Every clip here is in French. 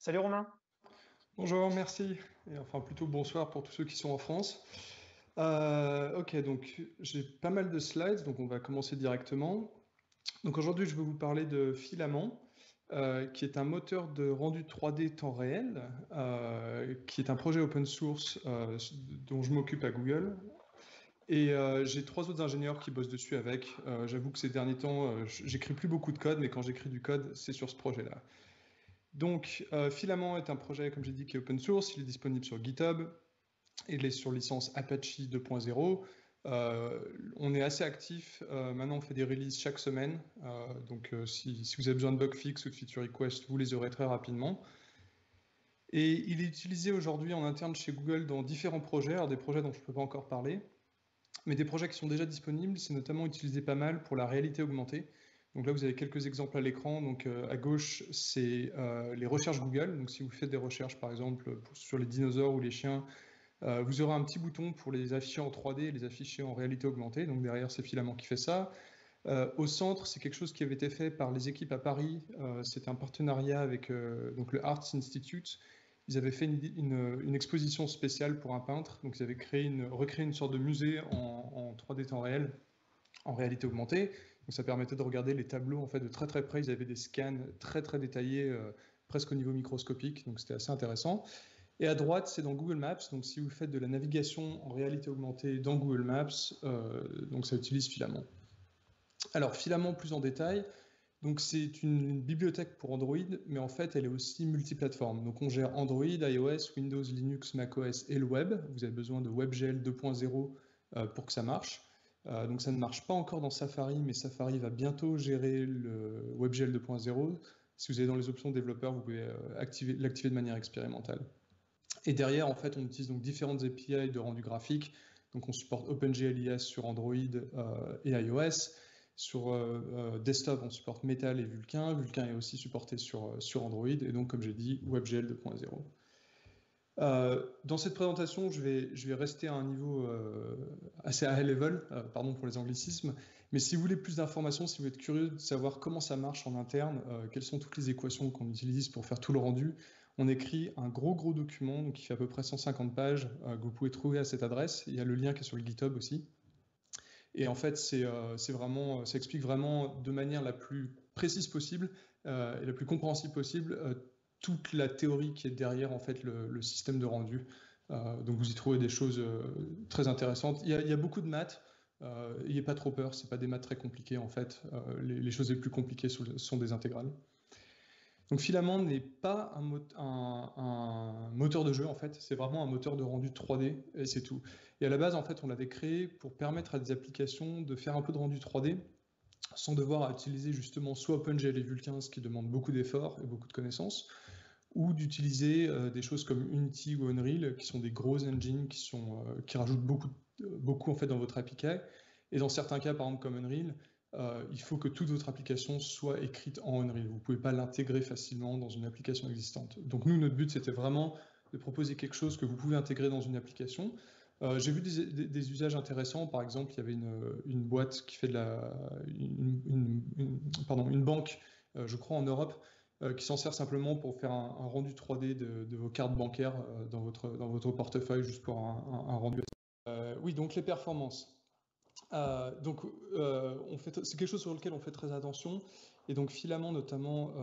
Salut Romain. Bonjour, merci. Et enfin, plutôt bonsoir pour tous ceux qui sont en France. Ok, donc j'ai pas mal de slides, donc on va commencer directement. Donc aujourd'hui, je vais vous parler de Filament, qui est un moteur de rendu 3D temps réel, qui est un projet open source dont je m'occupe à Google. Et j'ai trois autres ingénieurs qui bossent dessus avec. J'avoue que ces derniers temps, j'écris plus beaucoup de code, mais quand j'écris du code, c'est sur ce projet-là. Donc, Filament est un projet, comme j'ai dit, qui est open source. Il est disponible sur GitHub. Il est sur licence Apache 2.0. On est assez actif. Maintenant, on fait des releases chaque semaine. Donc, si vous avez besoin de bug fix ou de feature request, vous les aurez très rapidement. Et il est utilisé aujourd'hui en interne chez Google dans différents projets. Alors, des projets dont je ne peux pas encore parler, mais des projets qui sont déjà disponibles. C'est notamment utilisé pas mal pour la réalité augmentée. Donc là, vous avez quelques exemples à l'écran. Donc à gauche, c'est les recherches Google. Donc si vous faites des recherches, par exemple, sur les dinosaures ou les chiens, vous aurez un petit bouton pour les afficher en 3D et les afficher en réalité augmentée. Donc derrière, c'est Filament qui fait ça. Au centre, c'est quelque chose qui avait été fait par les équipes à Paris. C'était un partenariat avec donc le Arts Institute. Ils avaient fait une exposition spéciale pour un peintre. Donc ils avaient recréé une sorte de musée en 3D temps réel, en réalité augmentée. Donc ça permettait de regarder les tableaux en fait de très très près. Ils avaient des scans très très détaillés, presque au niveau microscopique. Donc c'était assez intéressant. Et à droite, c'est dans Google Maps. Donc si vous faites de la navigation en réalité augmentée dans Google Maps, donc ça utilise Filament. Alors Filament plus en détail. Donc c'est une bibliothèque pour Android, mais en fait elle est aussi multiplateforme. Donc on gère Android, iOS, Windows, Linux, macOS et le web. Vous avez besoin de WebGL 2.0 pour que ça marche. Donc ça ne marche pas encore dans Safari, mais Safari va bientôt gérer le WebGL 2.0. Si vous allez dans les options développeurs, vous pouvez l'activer de manière expérimentale. Et derrière, en fait, on utilise donc différentes API de rendu graphique. Donc on supporte OpenGL sur Android et iOS. Sur desktop, on supporte Metal et Vulkan. Vulkan est aussi supporté sur Android. Et donc, comme j'ai dit, WebGL 2.0. Dans cette présentation, je vais rester à un niveau assez high level, pardon pour les anglicismes, mais si vous voulez plus d'informations, si vous êtes curieux de savoir comment ça marche en interne, quelles sont toutes les équations qu'on utilise pour faire tout le rendu, on écrit un gros document donc qui fait à peu près 150 pages que vous pouvez trouver à cette adresse. Il y a le lien qui est sur le GitHub aussi. Et en fait, ça explique vraiment de manière la plus précise possible et la plus compréhensible possible toute la théorie qui est derrière en fait le système de rendu. Donc vous y trouvez des choses très intéressantes. Il y a beaucoup de maths. N'ayez pas trop peur, c'est pas des maths très compliquées en fait. Les choses les plus compliquées sont des intégrales. Donc Filament n'est pas un moteur de jeu en fait, c'est vraiment un moteur de rendu 3D et c'est tout. Et à la base en fait on l'avait créé pour permettre à des applications de faire un peu de rendu 3D sans devoir utiliser justement soit OpenGL et Vulkan, ce qui demande beaucoup d'efforts et beaucoup de connaissances, ou d'utiliser des choses comme Unity ou Unreal qui sont des gros engines qui rajoutent beaucoup en fait dans votre APK. Et dans certains cas par exemple comme Unreal, il faut que toute votre application soit écrite en Unreal. Vous ne pouvez pas l'intégrer facilement dans une application existante. Donc nous, notre but, c'était vraiment de proposer quelque chose que vous pouvez intégrer dans une application. J'ai vu des usages intéressants. Par exemple, il y avait une boîte qui fait une banque, je crois en Europe, qui s'en sert simplement pour faire un rendu 3D de vos cartes bancaires dans votre portefeuille, juste pour un rendu. Oui, donc les performances. C'est quelque chose sur lequel on fait très attention. Et donc Filament notamment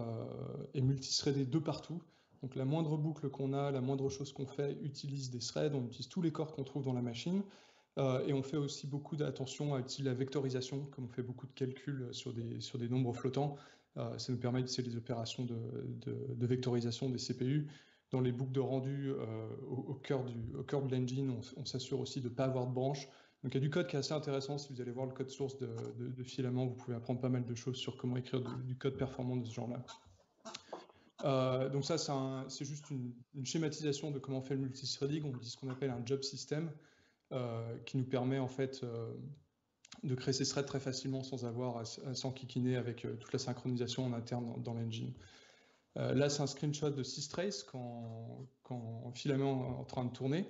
est multithreadé de partout. Donc la moindre boucle qu'on a, la moindre chose qu'on fait utilise des threads, on utilise tous les corps qu'on trouve dans la machine. Et on fait aussi beaucoup d'attention à utiliser la vectorisation, comme on fait beaucoup de calculs sur des nombres flottants. Ça nous permet d'utiliser les opérations de vectorisation des CPU. Dans les boucles de rendu au cœur de l'engine, on s'assure aussi de ne pas avoir de branches. Donc il y a du code qui est assez intéressant. Si vous allez voir le code source de Filament, vous pouvez apprendre pas mal de choses sur comment écrire du code performant de ce genre-là. Donc ça, c'est juste une schématisation de comment on fait le multithreading. On dit ce qu'on appelle un job system, qui nous permet en fait de créer ces threads très facilement sans avoir à s'enquiquiner avec toute la synchronisation en interne dans l'engine. Là, c'est un screenshot de Systrace quand Filament est en train de tourner.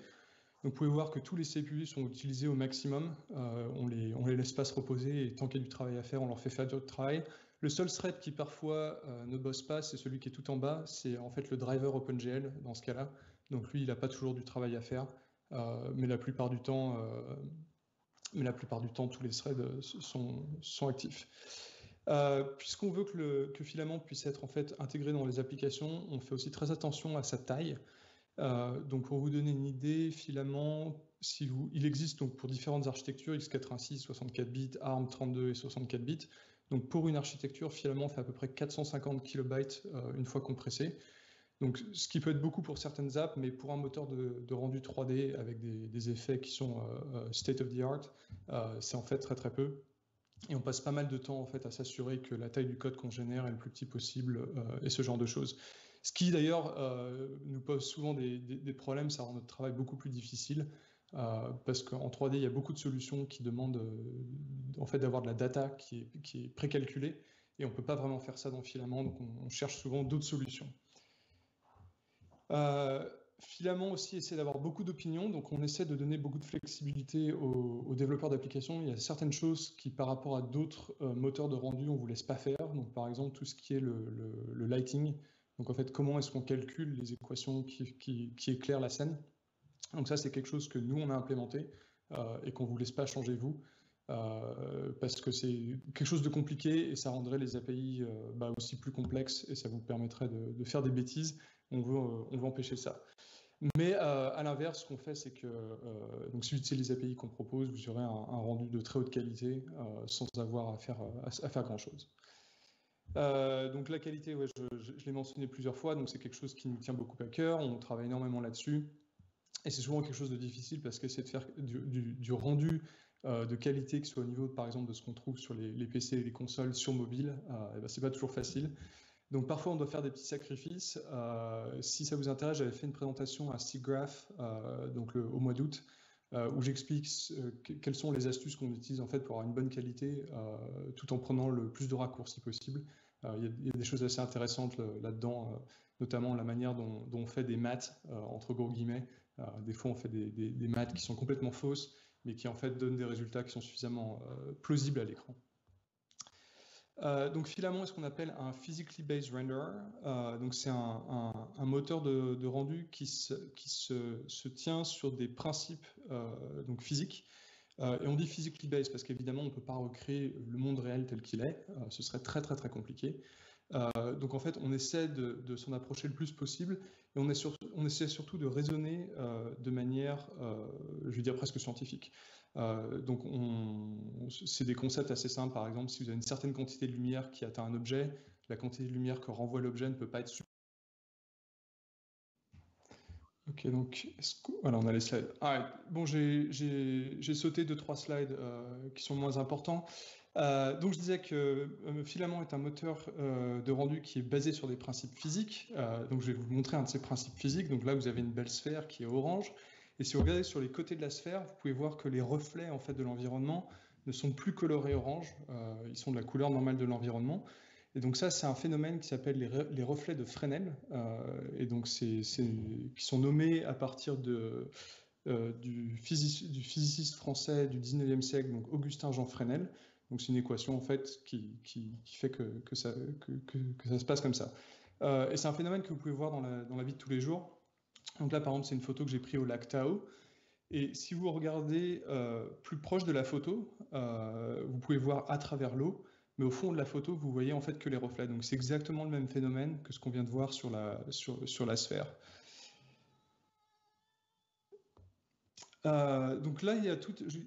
Donc vous pouvez voir que tous les CPU sont utilisés au maximum. On les laisse pas se reposer et tant qu'il y a du travail à faire, on leur fait faire du travail. Le seul thread qui parfois ne bosse pas, c'est celui qui est tout en bas. C'est en fait le driver OpenGL dans ce cas-là. Donc lui, il n'a pas toujours du travail à faire, mais la plupart du temps, tous les threads sont actifs. Puisqu'on veut que Filament puisse être en fait intégré dans les applications, on fait aussi très attention à sa taille. Donc pour vous donner une idée, Filament, il existe donc pour différentes architectures, x86, 64 bits, ARM 32 et 64 bits. Donc pour une architecture, Filament fait à peu près 450 kilobytes une fois compressé. Donc ce qui peut être beaucoup pour certaines apps, mais pour un moteur de rendu 3D avec des effets qui sont state of the art, c'est en fait très très peu. Et on passe pas mal de temps en fait à s'assurer que la taille du code qu'on génère est le plus petit possible et ce genre de choses. Ce qui d'ailleurs nous pose souvent des problèmes, ça rend notre travail beaucoup plus difficile parce qu'en 3D il y a beaucoup de solutions qui demandent en fait d'avoir de la data qui est précalculée et on peut pas vraiment faire ça dans Filament, donc on cherche souvent d'autres solutions. Filament aussi essaie d'avoir beaucoup d'opinions, donc on essaie de donner beaucoup de flexibilité aux développeurs d'applications. Il y a certaines choses qui, par rapport à d'autres moteurs de rendu, on ne vous laisse pas faire. Donc par exemple, tout ce qui est le lighting. Donc en fait, comment est-ce qu'on calcule les équations qui éclairent la scène. Donc ça, c'est quelque chose que nous, on a implémenté et qu'on ne vous laisse pas changer vous. Parce que c'est quelque chose de compliqué et ça rendrait les API aussi plus complexes et ça vous permettrait de faire des bêtises. On veut empêcher ça. Mais à l'inverse, ce qu'on fait, c'est que donc si vous utilisez les API qu'on propose, vous aurez un rendu de très haute qualité sans avoir à faire grand-chose. Donc la qualité, ouais, je l'ai mentionné plusieurs fois, donc c'est quelque chose qui nous tient beaucoup à cœur, on travaille énormément là-dessus. Et c'est souvent quelque chose de difficile parce qu'essayer de faire du rendu de qualité qui soit au niveau, par exemple, de ce qu'on trouve sur les PC et les consoles sur mobile, c'est pas toujours facile. Donc parfois on doit faire des petits sacrifices. Si ça vous intéresse, j'avais fait une présentation à SIGGRAPH au mois d'août où j'explique quelles sont les astuces qu'on utilise en fait pour avoir une bonne qualité tout en prenant le plus de raccourcis possible. Il y a des choses assez intéressantes là-dedans, notamment la manière dont on fait des maths entre gros guillemets. Des fois on fait des maths qui sont complètement fausses mais qui en fait donnent des résultats qui sont suffisamment plausibles à l'écran. Donc Filament est ce qu'on appelle un physically based render. Donc c'est un moteur de rendu qui se tient sur des principes donc physiques. Et on dit physically based parce qu'évidemment on ne peut pas recréer le monde réel tel qu'il est. Ce serait très très très compliqué. Donc en fait on essaie de s'en approcher le plus possible et on essaie surtout de raisonner de manière, je vais dire presque scientifique. Donc c'est des concepts assez simples. Par exemple, si vous avez une certaine quantité de lumière qui atteint un objet, la quantité de lumière que renvoie l'objet ne peut pas être supérieure. Ok, donc voilà, on a les slides. Bon, j'ai sauté 2-3 slides qui sont moins importants. Donc je disais que Filament est un moteur de rendu qui est basé sur des principes physiques. Donc je vais vous montrer un de ces principes physiques. Donc là, vous avez une belle sphère qui est orange. Et si vous regardez sur les côtés de la sphère, vous pouvez voir que les reflets en fait, de l'environnement ne sont plus colorés orange. Ils sont de la couleur normale de l'environnement. Et donc ça, c'est un phénomène qui s'appelle les reflets de Fresnel. Et donc qui sont nommés à partir du physiciste français du 19e siècle, donc Augustin Jean Fresnel. Donc c'est une équation en fait qui fait que ça se passe comme ça. Et c'est un phénomène que vous pouvez voir dans la vie de tous les jours. Donc là par exemple c'est une photo que j'ai prise au lac Tao. Et si vous regardez plus proche de la photo, vous pouvez voir à travers l'eau, mais au fond de la photo vous voyez en fait que les reflets. Donc c'est exactement le même phénomène que ce qu'on vient de voir sur la sphère. Donc là,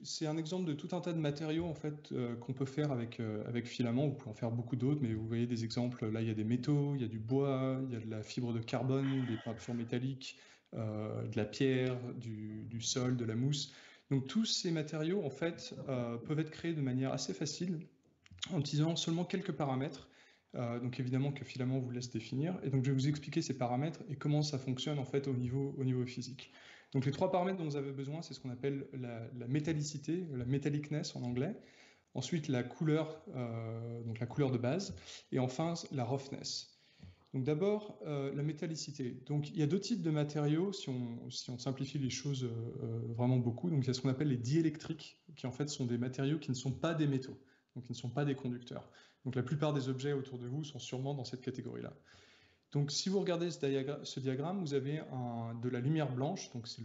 c'est un exemple de tout un tas de matériaux en fait qu'on peut faire avec Filament. Vous pouvez en faire beaucoup d'autres, mais vous voyez des exemples. Là, il y a des métaux, il y a du bois, il y a de la fibre de carbone, des peintures métalliques, de la pierre, du sol, de la mousse. Donc tous ces matériaux en fait peuvent être créés de manière assez facile en utilisant seulement quelques paramètres. Donc évidemment que Filament vous laisse définir. Et donc je vais vous expliquer ces paramètres et comment ça fonctionne en fait au niveau physique. Donc les 3 paramètres dont vous avez besoin, c'est ce qu'on appelle la métallicité, la metallicness en anglais. Ensuite la couleur, donc la couleur de base. Et enfin la roughness. Donc d'abord la métallicité. Donc il y a 2 types de matériaux si on simplifie les choses vraiment beaucoup. Donc il y a ce qu'on appelle les diélectriques, qui en fait sont des matériaux qui ne sont pas des métaux, donc qui ne sont pas des conducteurs. Donc la plupart des objets autour de vous sont sûrement dans cette catégorie-là. Donc si vous regardez ce diagramme, vous avez de la lumière blanche, donc c'est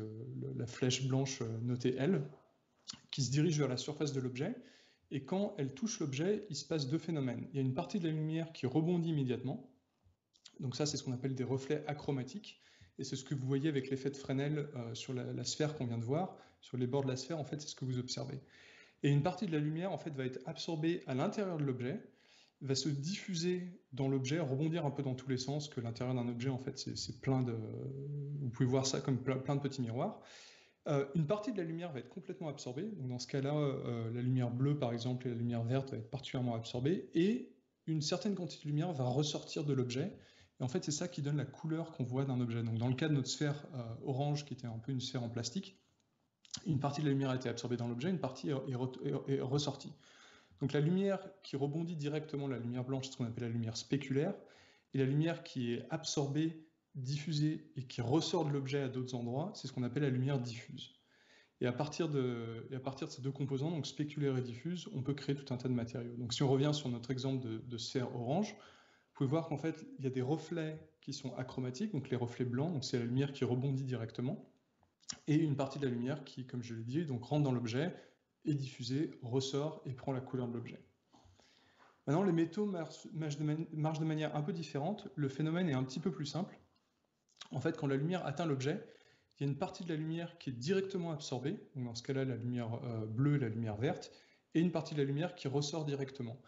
la flèche blanche notée L, qui se dirige vers la surface de l'objet, et quand elle touche l'objet, il se passe deux phénomènes. Il y a une partie de la lumière qui rebondit immédiatement, donc ça c'est ce qu'on appelle des reflets achromatiques, et c'est ce que vous voyez avec l'effet de Fresnel sur la sphère qu'on vient de voir, sur les bords de la sphère, en fait c'est ce que vous observez. Et une partie de la lumière en fait va être absorbée à l'intérieur de l'objet, va se diffuser dans l'objet, rebondir un peu dans tous les sens, que l'intérieur d'un objet en fait c'est plein de... Vous pouvez voir ça comme plein de petits miroirs. Une partie de la lumière va être complètement absorbée, donc dans ce cas-là, la lumière bleue par exemple et la lumière verte va être particulièrement absorbée, et une certaine quantité de lumière va ressortir de l'objet, et en fait c'est ça qui donne la couleur qu'on voit d'un objet. Donc dans le cas de notre sphère orange, qui était un peu une sphère en plastique, une partie de la lumière a été absorbée dans l'objet, une partie est ressortie. Donc la lumière qui rebondit directement, la lumière blanche, c'est ce qu'on appelle la lumière spéculaire, et la lumière qui est absorbée, diffusée et qui ressort de l'objet à d'autres endroits, c'est ce qu'on appelle la lumière diffuse. Et à partir de ces deux composants, donc spéculaire et diffuse, on peut créer tout un tas de matériaux. Donc si on revient sur notre exemple de sphère orange, vous pouvez voir qu'en fait, il y a des reflets qui sont achromatiques, donc les reflets blancs, donc c'est la lumière qui rebondit directement, et une partie de la lumière qui, comme je l'ai dit, donc rentre dans l'objet, est diffusée, ressort et prend la couleur de l'objet. Maintenant, les métaux marchent de manière un peu différente. Le phénomène est un petit peu plus simple. En fait, quand la lumière atteint l'objet, il y a une partie de la lumière qui est directement absorbée, donc dans ce cas-là, la lumière bleue et la lumière verte, et une partie de la lumière qui ressort directement.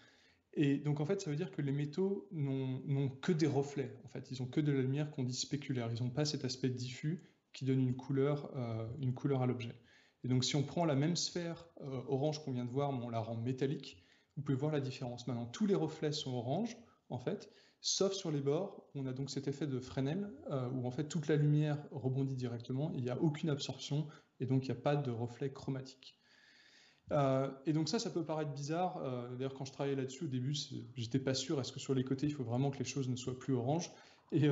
Et donc, en fait, ça veut dire que les métaux n'ont que des reflets. En fait, ils n'ont que de la lumière qu'on dit spéculaire. Ils n'ont pas cet aspect diffus qui donne une couleur à l'objet. Et donc, si on prend la même sphère orange qu'on vient de voir, mais on la rend métallique, vous pouvez voir la différence. Maintenant, tous les reflets sont orange, en fait, sauf sur les bords, où on a donc cet effet de Fresnel, où en fait toute la lumière rebondit directement, il n'y a aucune absorption, et donc il n'y a pas de reflet chromatique. Et donc ça peut paraître bizarre. D'ailleurs, quand je travaillais là-dessus, au début, j'étais pas sûr, est-ce que sur les côtés, il faut vraiment que les choses ne soient plus orange? Et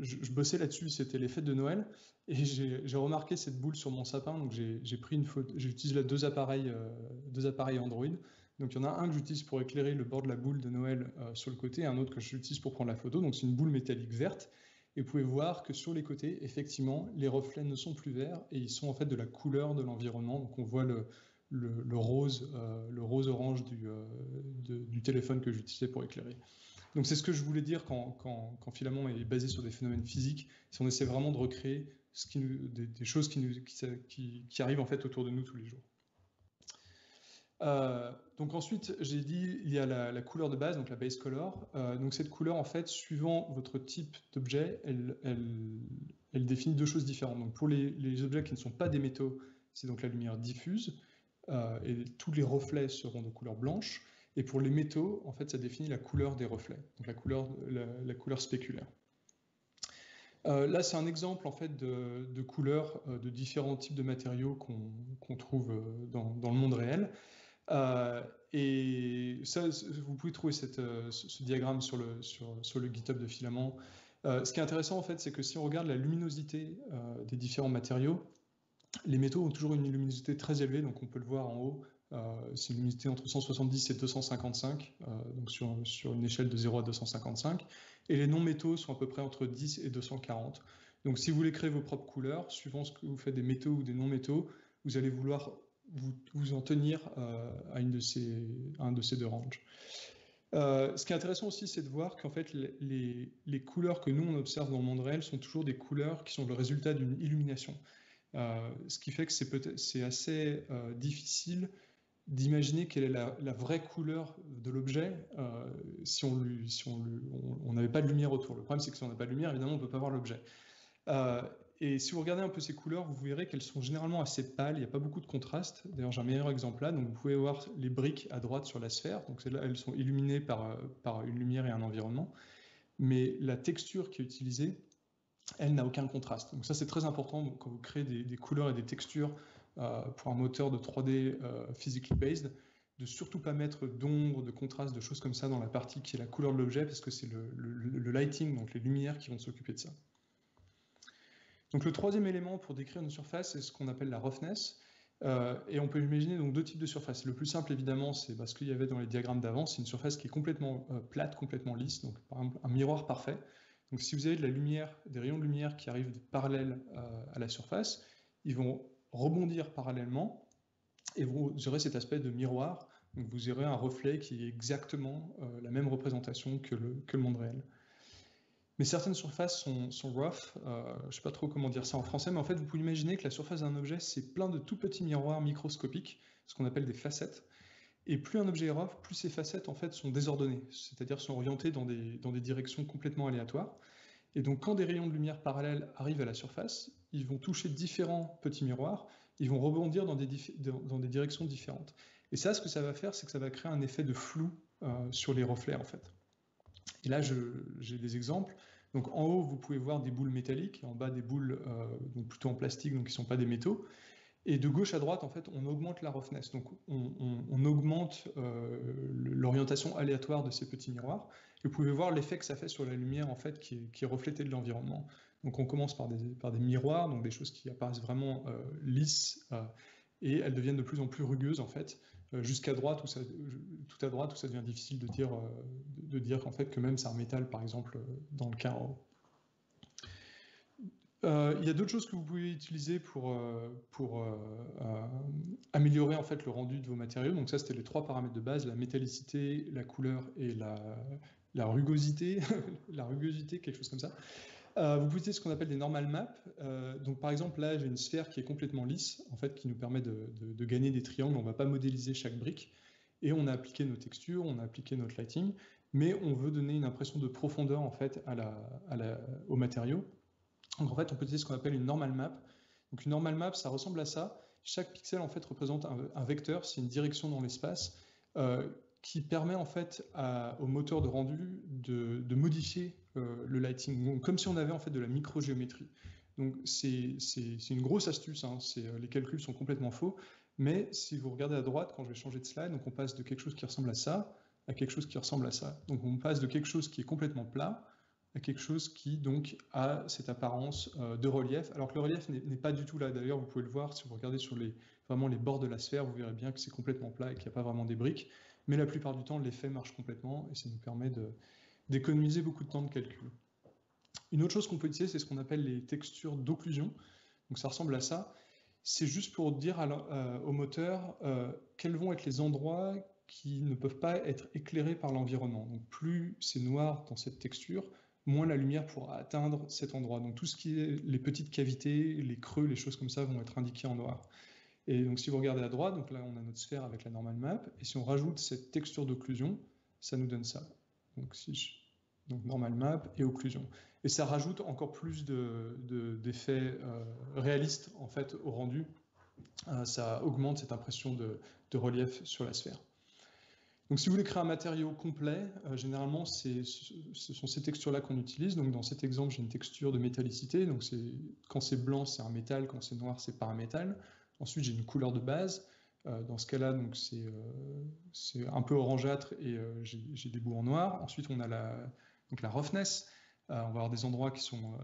je bossais là-dessus, c'était les fêtes de Noël, et j'ai remarqué cette boule sur mon sapin, donc j'ai pris une photo, j'utilise là deux appareils Android. Donc il y en a un que j'utilise pour éclairer le bord de la boule de Noël sur le côté, et un autre que j'utilise pour prendre la photo, donc c'est une boule métallique verte, et vous pouvez voir que sur les côtés, effectivement, les reflets ne sont plus verts, et ils sont en fait de la couleur de l'environnement, donc on voit le rose-orange du téléphone que j'utilisais pour éclairer. Donc c'est ce que je voulais dire quand Filament est basé sur des phénomènes physiques, si on essaie vraiment de recréer des choses qui arrivent en fait autour de nous tous les jours. Donc ensuite, j'ai dit, il y a la couleur de base, donc la base color. Donc cette couleur, en fait, suivant votre type d'objet, elle définit deux choses différentes. Donc pour les objets qui ne sont pas des métaux, c'est donc la lumière diffuse, et tous les reflets seront de couleur blanche. Et pour les métaux, en fait, ça définit la couleur des reflets, donc la couleur spéculaire. Là, c'est un exemple en fait de couleurs de différents types de matériaux qu'on trouve dans le monde réel. Et ça, vous pouvez trouver ce diagramme sur le GitHub de Filament. Ce qui est intéressant, en fait, c'est que si on regarde la luminosité des différents matériaux, les métaux ont toujours une luminosité très élevée, donc on peut le voir en haut. C'est une luminosité entre 170 et 255, donc sur une échelle de 0 à 255. Et les non-métaux sont à peu près entre 10 et 240. Donc si vous voulez créer vos propres couleurs, suivant ce que vous faites des métaux ou des non-métaux, vous allez vouloir vous en tenir à un de ces deux ranges. Ce qui est intéressant aussi, c'est de voir qu'en fait, les couleurs que nous, on observe dans le monde réel sont toujours des couleurs qui sont le résultat d'une illumination. Ce qui fait que c'est assez difficile d'imaginer quelle est la vraie couleur de l'objet si on n'avait pas de lumière autour. Le problème, c'est que si on n'a pas de lumière, évidemment, on ne peut pas voir l'objet. Et si vous regardez un peu ces couleurs, vous verrez qu'elles sont généralement assez pâles, il n'y a pas beaucoup de contraste. D'ailleurs, j'ai un meilleur exemple là. Donc, vous pouvez voir les briques à droite sur la sphère. Donc, là, elles sont illuminées par une lumière et un environnement. Mais la texture qui est utilisée, elle n'a aucun contraste. Donc ça, c'est très important quand vous créez des couleurs et des textures pour un moteur de 3D physically based, de surtout pas mettre d'ombre, de contraste, de choses comme ça dans la partie qui est la couleur de l'objet, parce que c'est le lighting, donc les lumières qui vont s'occuper de ça. Donc le troisième élément pour décrire une surface, c'est ce qu'on appelle la roughness. Et on peut imaginer donc deux types de surfaces. Le plus simple, évidemment, c'est ce qu'il y avait dans les diagrammes d'avant, c'est une surface qui est complètement plate, complètement lisse, donc par exemple un miroir parfait. Donc si vous avez de la lumière, des rayons de lumière qui arrivent parallèles à la surface, ils vont rebondir parallèlement et vous aurez cet aspect de miroir. Donc vous aurez un reflet qui est exactement la même représentation que le monde réel. Mais certaines surfaces sont rough, je ne sais pas trop comment dire ça en français, mais en fait vous pouvez imaginer que la surface d'un objet c'est plein de tout petits miroirs microscopiques, ce qu'on appelle des facettes. Et plus un objet est rough, plus ces facettes en fait sont désordonnées, c'est-à-dire sont orientées dans des directions complètement aléatoires. Et donc quand des rayons de lumière parallèles arrivent à la surface, ils vont toucher différents petits miroirs, ils vont rebondir dans des directions différentes. Et ça, ce que ça va faire, c'est que ça va créer un effet de flou sur les reflets en fait. Et là, j'ai des exemples. Donc en haut, vous pouvez voir des boules métalliques, et en bas des boules donc plutôt en plastique, donc qui ne sont pas des métaux. Et de gauche à droite, en fait, on augmente la roughness. Donc on augmente l'orientation aléatoire de ces petits miroirs. Et vous pouvez voir l'effet que ça fait sur la lumière en fait, qui est reflétée de l'environnement. Donc on commence par des miroirs, donc des choses qui apparaissent vraiment lisses, et elles deviennent de plus en plus rugueuses en fait, jusqu'à droite, tout à droite où ça devient difficile de dire qu'en fait que même c'est un métal par exemple dans le cas en haut. Il y a d'autres choses que vous pouvez utiliser pour améliorer en fait le rendu de vos matériaux. Donc ça c'était les trois paramètres de base, la métallicité, la couleur et la rugosité, la rugosité, quelque chose comme ça. Vous pouvez utiliser ce qu'on appelle des normal maps. Donc par exemple là j'ai une sphère qui est complètement lisse, en fait qui nous permet de gagner des triangles. On ne va pas modéliser chaque brique et on a appliqué nos textures, on a appliqué notre lighting, mais on veut donner une impression de profondeur en fait au matériau. Donc en fait on peut utiliser ce qu'on appelle une normal map. Donc une normal map ça ressemble à ça. Chaque pixel en fait représente un vecteur, c'est une direction dans l'espace. Qui permet en fait au moteur de rendu de modifier le lighting, donc, comme si on avait en fait de la microgéométrie. Donc c'est une grosse astuce, hein, les calculs sont complètement faux, mais si vous regardez à droite, quand je vais changer de slide, donc on passe de quelque chose qui ressemble à ça à quelque chose qui ressemble à ça. Donc on passe de quelque chose qui est complètement plat à quelque chose qui donc a cette apparence de relief, alors que le relief n'est pas du tout là. D'ailleurs, vous pouvez le voir si vous regardez sur vraiment les bords de la sphère, vous verrez bien que c'est complètement plat et qu'il n'y a pas vraiment des briques. Mais la plupart du temps, l'effet marche complètement et ça nous permet d'économiser beaucoup de temps de calcul. Une autre chose qu'on peut utiliser, c'est ce qu'on appelle les textures d'occlusion. Donc ça ressemble à ça. C'est juste pour dire au moteur quels vont être les endroits qui ne peuvent pas être éclairés par l'environnement. Donc plus c'est noir dans cette texture, moins la lumière pourra atteindre cet endroit. Donc tout ce qui est les petites cavités, les creux, les choses comme ça vont être indiquées en noir. Et donc si vous regardez à droite, donc là on a notre sphère avec la normal map, et si on rajoute cette texture d'occlusion, ça nous donne ça. Donc, donc normal map et occlusion. Et ça rajoute encore plus d'effets réalistes en fait au rendu. Ça augmente cette impression de relief sur la sphère. Donc si vous voulez créer un matériau complet, généralement ce sont ces textures-là qu'on utilise. Donc dans cet exemple, j'ai une texture de métallicité. Donc quand c'est blanc, c'est un métal, quand c'est noir, c'est pas un métal. Ensuite, j'ai une couleur de base. Dans ce cas-là, c'est un peu orangeâtre et j'ai des bouts en noir. Ensuite, on a la roughness. On va avoir des endroits qui sont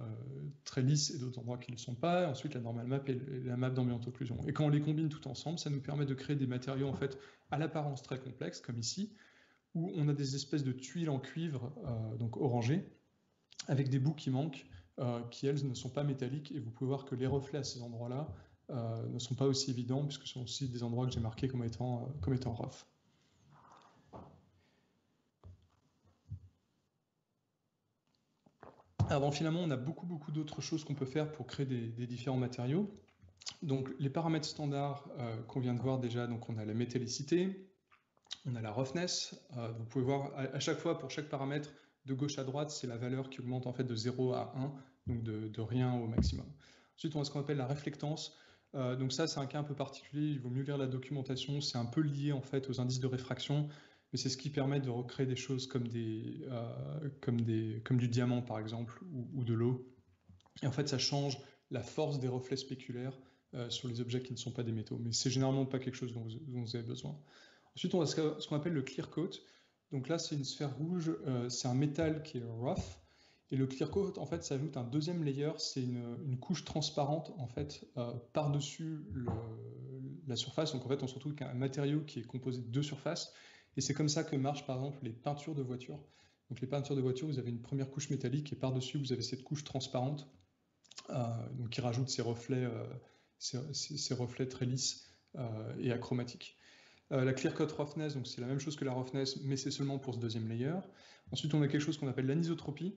très lisses et d'autres endroits qui ne le sont pas. Ensuite, la normal map et la map d'ambient occlusion. Et quand on les combine tout ensemble, ça nous permet de créer des matériaux en fait à l'apparence très complexes, comme ici, où on a des espèces de tuiles en cuivre, donc orangées, avec des bouts qui manquent, qui elles ne sont pas métalliques. Et vous pouvez voir que les reflets à ces endroits-là ne sont pas aussi évidents, puisque ce sont aussi des endroits que j'ai marqués comme étant rough. Alors finalement, on a beaucoup d'autres choses qu'on peut faire pour créer des différents matériaux. Donc les paramètres standards qu'on vient de voir déjà, donc on a la métallicité, on a la roughness. Vous pouvez voir à chaque fois, pour chaque paramètre, de gauche à droite, c'est la valeur qui augmente en fait de 0 à 1, donc de rien au maximum. Ensuite, on a ce qu'on appelle la réflectance. Donc ça, c'est un cas un peu particulier, il vaut mieux lire la documentation, c'est un peu lié en fait aux indices de réfraction, mais c'est ce qui permet de recréer des choses comme du diamant par exemple, ou de l'eau. Et en fait, ça change la force des reflets spéculaires sur les objets qui ne sont pas des métaux, mais c'est généralement pas quelque chose dont vous avez besoin. Ensuite, on a ce qu'on appelle le clear coat. Donc là, c'est une sphère rouge, c'est un métal qui est rough, Et le clear coat, en fait, ça ajoute un deuxième layer, c'est une couche transparente, en fait, par-dessus la surface. Donc, en fait, on se retrouve avec un matériau qui est composé de deux surfaces. Et c'est comme ça que marchent, par exemple, les peintures de voitures. Donc, les peintures de voitures, vous avez une première couche métallique et par-dessus, vous avez cette couche transparente, donc qui rajoute ces reflets très lisses et achromatiques. La clear coat roughness, donc c'est la même chose que la roughness, mais c'est seulement pour ce deuxième layer. Ensuite, on a quelque chose qu'on appelle l'anisotropie.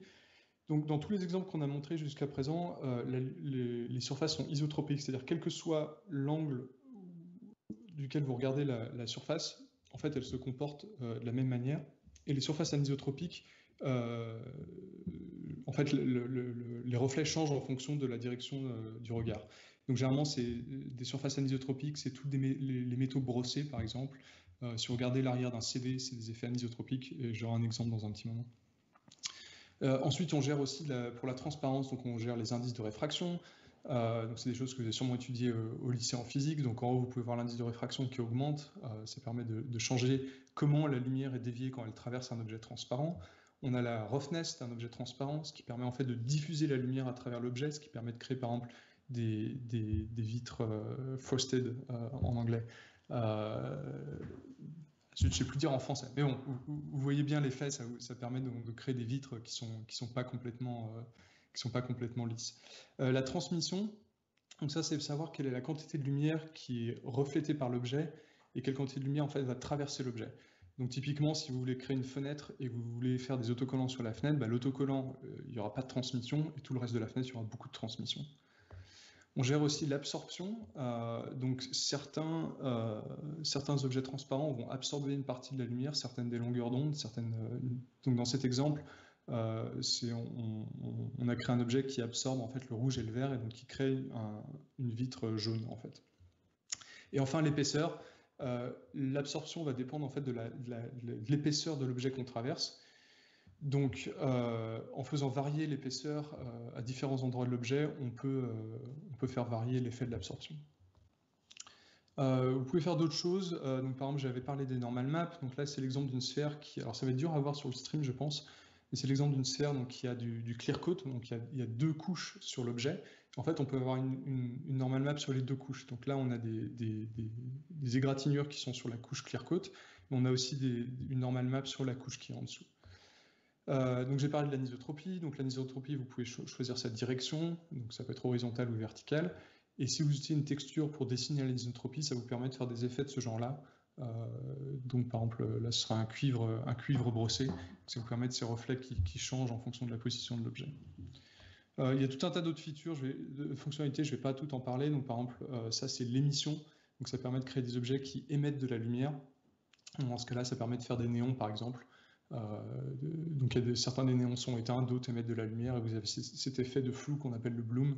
Donc, dans tous les exemples qu'on a montrés jusqu'à présent, les surfaces sont isotropiques, c'est-à-dire quel que soit l'angle duquel vous regardez la surface, en fait, elle se comporte de la même manière. Et les surfaces anisotropiques, en fait, les reflets changent en fonction de la direction du regard. Donc, généralement, c'est des surfaces anisotropiques, c'est tous les métaux brossés, par exemple. Si vous regardez l'arrière d'un CD, c'est des effets anisotropiques, et j'aurai un exemple dans un petit moment. Ensuite, on gère aussi pour la transparence, donc on gère les indices de réfraction. Donc c'est des choses que vous avez sûrement étudiées au lycée en physique. Donc en haut, vous pouvez voir l'indice de réfraction qui augmente. Ça permet de changer comment la lumière est déviée quand elle traverse un objet transparent. On a la roughness d'un objet transparent, ce qui permet en fait de diffuser la lumière à travers l'objet, ce qui permet de créer par exemple des vitres frosted en anglais. Je ne sais plus dire en français, mais bon, vous voyez bien l'effet, ça permet de créer des vitres qui sont pas complètement lisses. La transmission, donc ça c'est de savoir quelle est la quantité de lumière qui est reflétée par l'objet et quelle quantité de lumière en fait va traverser l'objet. Donc typiquement, si vous voulez créer une fenêtre et que vous voulez faire des autocollants sur la fenêtre, l'autocollant, il n'y aura pas de transmission, et tout le reste de la fenêtre, il y aura beaucoup de transmission. On gère aussi l'absorption, donc certains objets transparents vont absorber une partie de la lumière, certaines des longueurs d'onde, donc dans cet exemple, on a créé un objet qui absorbe en fait le rouge et le vert et donc qui crée une vitre jaune en fait. Et enfin l'épaisseur, l'absorption va dépendre en fait de l'épaisseur de l'objet qu'on traverse. Donc, en faisant varier l'épaisseur à différents endroits de l'objet, on peut faire varier l'effet de l'absorption. Vous pouvez faire d'autres choses. Donc, par exemple, j'avais parlé des normal maps. Donc là, c'est l'exemple d'une sphère qui... Alors, ça va être dur à voir sur le stream, je pense. Mais c'est l'exemple d'une sphère donc, qui a du clear coat. Donc, il y a deux couches sur l'objet. En fait, on peut avoir une normal map sur les deux couches. Donc là, on a des égratignures qui sont sur la couche clear coat. Mais on a aussi une normal map sur la couche qui est en dessous. Donc j'ai parlé de l'anisotropie. Donc l'anisotropie, vous pouvez choisir sa direction, donc ça peut être horizontal ou vertical. Et si vous utilisez une texture pour dessiner l'anisotropie, ça vous permet de faire des effets de ce genre-là. Donc par exemple, là ce sera un cuivre brossé. Ça vous permet de ces reflets qui changent en fonction de la position de l'objet. Il y a tout un tas d'autres features, de fonctionnalités, je ne vais pas tout en parler. Donc par exemple, ça c'est l'émission. Donc ça permet de créer des objets qui émettent de la lumière. Dans ce cas-là, ça permet de faire des néons par exemple. Donc certains des néons sont éteints, d'autres émettent de la lumière, et vous avez cet effet de flou qu'on appelle le bloom,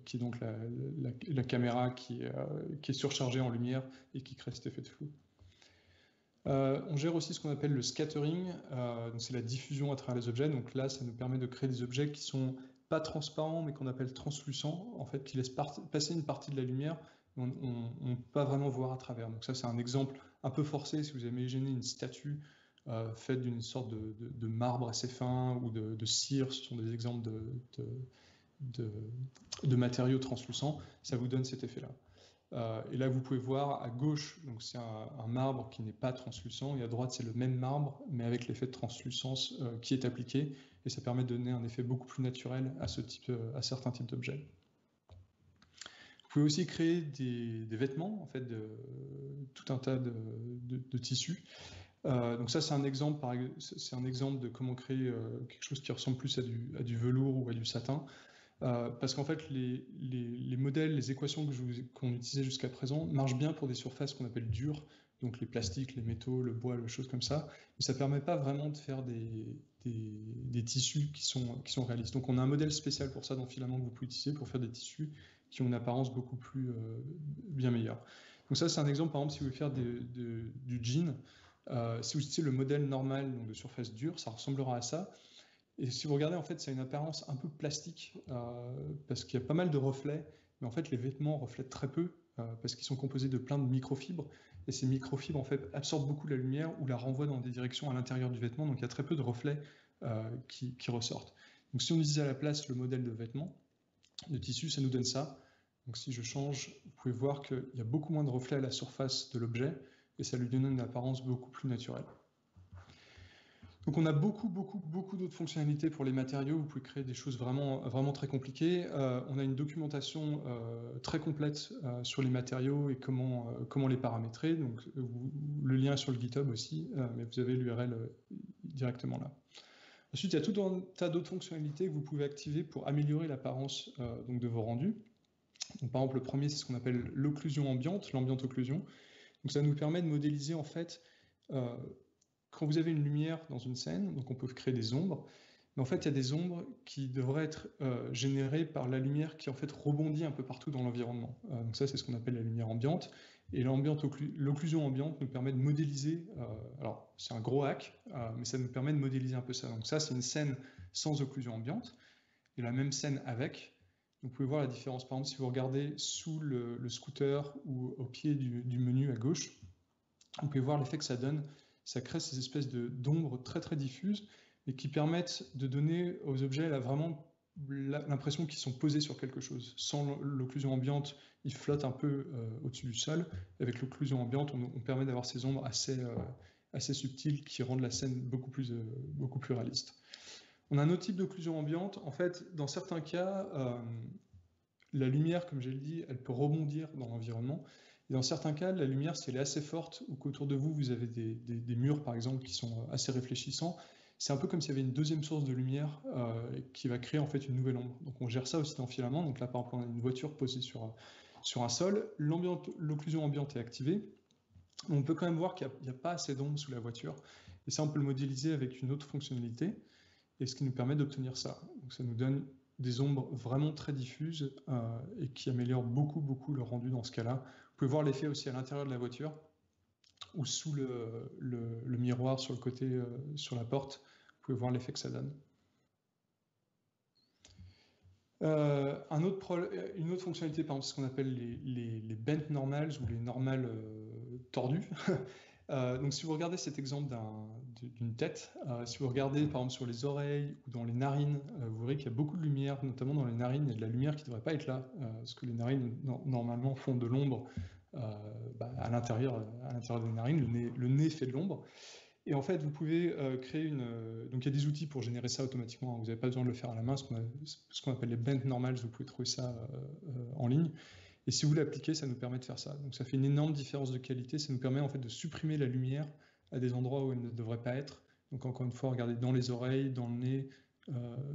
qui est donc la caméra qui est surchargée en lumière et qui crée cet effet de flou. On gère aussi ce qu'on appelle le scattering, donc c'est la diffusion à travers les objets. Donc là, ça nous permet de créer des objets qui sont pas transparents, mais qu'on appelle translucents, en fait, qui laissent passer une partie de la lumière, on ne peut pas vraiment voir à travers. Donc ça, c'est un exemple un peu forcé. Si vous imaginez une statue faite d'une sorte de marbre assez fin ou de cire, ce sont des exemples de matériaux translucents, ça vous donne cet effet-là. Et là, vous pouvez voir à gauche, donc c'est un marbre qui n'est pas translucent, et à droite, c'est le même marbre, mais avec l'effet de translucence qui est appliqué, et ça permet de donner un effet beaucoup plus naturel à certains types d'objets. Vous pouvez aussi créer des vêtements, en fait, tout un tas de tissus. Donc ça, c'est un exemple de comment créer quelque chose qui ressemble plus à du velours ou à du satin. Parce qu'en fait, les modèles, les équations qu'on utilisait jusqu'à présent marchent bien pour des surfaces qu'on appelle dures, donc les plastiques, les métaux, le bois, les choses comme ça, mais ça ne permet pas vraiment de faire des tissus qui sont réalistes. Donc on a un modèle spécial pour ça dans Filament que vous pouvez utiliser pour faire des tissus qui ont une apparence beaucoup plus bien meilleure. Donc ça, c'est un exemple, par exemple, si vous voulez faire du jean, si vous utilisez le modèle normal donc de surface dure, ça ressemblera à ça. Et si vous regardez, en fait, ça a une apparence un peu plastique, parce qu'il y a pas mal de reflets, mais en fait, les vêtements reflètent très peu, parce qu'ils sont composés de plein de microfibres, et ces microfibres, en fait, absorbent beaucoup la lumière ou la renvoient dans des directions à l'intérieur du vêtement, donc il y a très peu de reflets qui ressortent. Donc si on utilise à la place le modèle de vêtement, de tissu, ça nous donne ça. Donc si je change, vous pouvez voir qu'il y a beaucoup moins de reflets à la surface de l'objet et ça lui donne une apparence beaucoup plus naturelle. Donc on a beaucoup d'autres fonctionnalités pour les matériaux. Vous pouvez créer des choses vraiment très compliquées. On a une documentation très complète sur les matériaux et comment les paramétrer. Donc le lien est sur le GitHub aussi, mais vous avez l'URL directement là. Ensuite, il y a tout un tas d'autres fonctionnalités que vous pouvez activer pour améliorer l'apparence donc de vos rendus. Donc, par exemple, le premier, c'est ce qu'on appelle l'occlusion ambiante, l'ambient occlusion. Donc ça nous permet de modéliser en fait quand vous avez une lumière dans une scène, donc on peut créer des ombres, mais en fait il y a des ombres qui devraient être générées par la lumière qui en fait rebondit un peu partout dans l'environnement. Donc ça c'est ce qu'on appelle la lumière ambiante, et l'occlusion ambiante nous permet de modéliser, alors c'est un gros hack, mais ça nous permet de modéliser un peu ça. Donc ça c'est une scène sans occlusion ambiante, et la même scène avec. Vous pouvez voir la différence, par exemple si vous regardez sous le scooter ou au pied du menu à gauche, vous pouvez voir l'effet que ça donne. Ça crée ces espèces d'ombres très diffuses et qui permettent de donner aux objets là, vraiment l'impression qu'ils sont posés sur quelque chose. Sans l'occlusion ambiante, ils flottent un peu au-dessus du sol. Avec l'occlusion ambiante, on permet d'avoir ces ombres assez subtiles qui rendent la scène beaucoup plus réaliste. On a un autre type d'occlusion ambiante. En fait, dans certains cas, la lumière, comme j'ai dit, elle peut rebondir dans l'environnement. Et dans certains cas, la lumière, si elle est assez forte ou qu'autour de vous, vous avez des murs, par exemple, qui sont assez réfléchissants, c'est un peu comme s'il y avait une deuxième source de lumière qui va créer en fait une nouvelle ombre. Donc on gère ça aussi dans Filament. Donc là, par exemple, on a une voiture posée sur un sol. L'occlusion ambiante est activée. On peut quand même voir qu'il n'y a pas assez d'ombre sous la voiture. Et ça, on peut le modéliser avec une autre fonctionnalité, et ce qui nous permet d'obtenir ça. Donc ça nous donne des ombres vraiment très diffuses et qui améliorent beaucoup le rendu dans ce cas-là. Vous pouvez voir l'effet aussi à l'intérieur de la voiture ou sous le miroir sur le côté, sur la porte. Vous pouvez voir l'effet que ça donne. Une autre fonctionnalité, par exemple, c'est ce qu'on appelle les bent normals ou les normales tordues. Donc si vous regardez cet exemple d'une tête, si vous regardez par exemple sur les oreilles ou dans les narines, vous verrez qu'il y a beaucoup de lumière, notamment dans les narines. Il y a de la lumière qui ne devrait pas être là, parce que les narines normalement font de l'ombre à l'intérieur des narines. Le nez fait de l'ombre. Et en fait, vous pouvez créer donc il y a des outils pour générer ça automatiquement. Vous n'avez pas besoin de le faire à la main, ce qu'on appelle les bent normals. Vous pouvez trouver ça en ligne. Et si vous l'appliquez, ça nous permet de faire ça. Donc ça fait une énorme différence de qualité. Ça nous permet en fait de supprimer la lumière à des endroits où elle ne devrait pas être. Donc encore une fois, regardez dans les oreilles, dans le nez,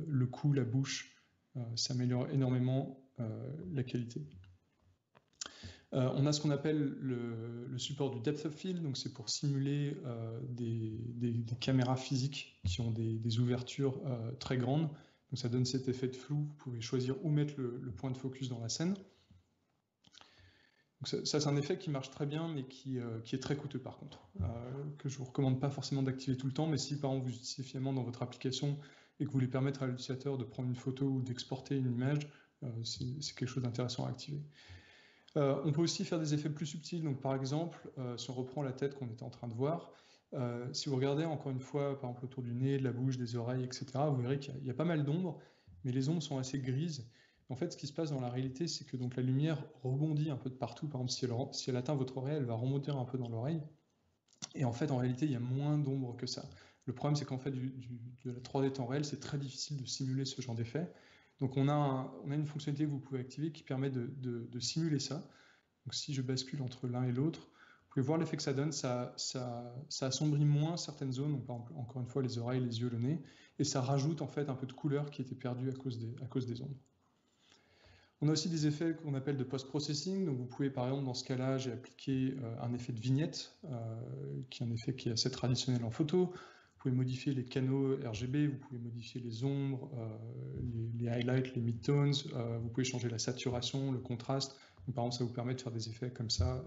le cou, la bouche. Ça améliore énormément la qualité. On a ce qu'on appelle le support du depth of field. Donc c'est pour simuler des caméras physiques qui ont des ouvertures très grandes. Donc ça donne cet effet de flou. Vous pouvez choisir où mettre le point de focus dans la scène. Donc ça c'est un effet qui marche très bien, mais qui est très coûteux par contre, que je ne vous recommande pas forcément d'activer tout le temps, mais si par exemple vous utilisez finalement dans votre application et que vous voulez permettre à l'utilisateur de prendre une photo ou d'exporter une image, c'est quelque chose d'intéressant à activer. On peut aussi faire des effets plus subtils, donc par exemple, si on reprend la tête qu'on était en train de voir, si vous regardez encore une fois, par exemple autour du nez, de la bouche, des oreilles, etc., vous verrez qu'il y a pas mal d'ombres, mais les ombres sont assez grises. En fait, ce qui se passe dans la réalité, c'est que donc, la lumière rebondit un peu de partout. Par exemple, si elle atteint votre oreille, elle va remonter un peu dans l'oreille. Et en fait, en réalité, il y a moins d'ombre que ça. Le problème, c'est qu'en fait, de la 3D temps réel, c'est très difficile de simuler ce genre d'effet. Donc, on a une fonctionnalité que vous pouvez activer qui permet de simuler ça. Donc, si je bascule entre l'un et l'autre, vous pouvez voir l'effet que ça donne. Ça assombrit moins certaines zones, donc, par exemple, encore une fois, les oreilles, les yeux, le nez, et ça rajoute en fait un peu de couleur qui était perdue à cause des ombres. On a aussi des effets qu'on appelle de post-processing. Donc vous pouvez, par exemple, dans ce cas-là, j'ai appliqué un effet de vignette, qui est un effet qui est assez traditionnel en photo. Vous pouvez modifier les canaux RGB, vous pouvez modifier les ombres, les highlights, les midtones, vous pouvez changer la saturation, le contraste. Donc, par exemple, ça vous permet de faire des effets comme ça.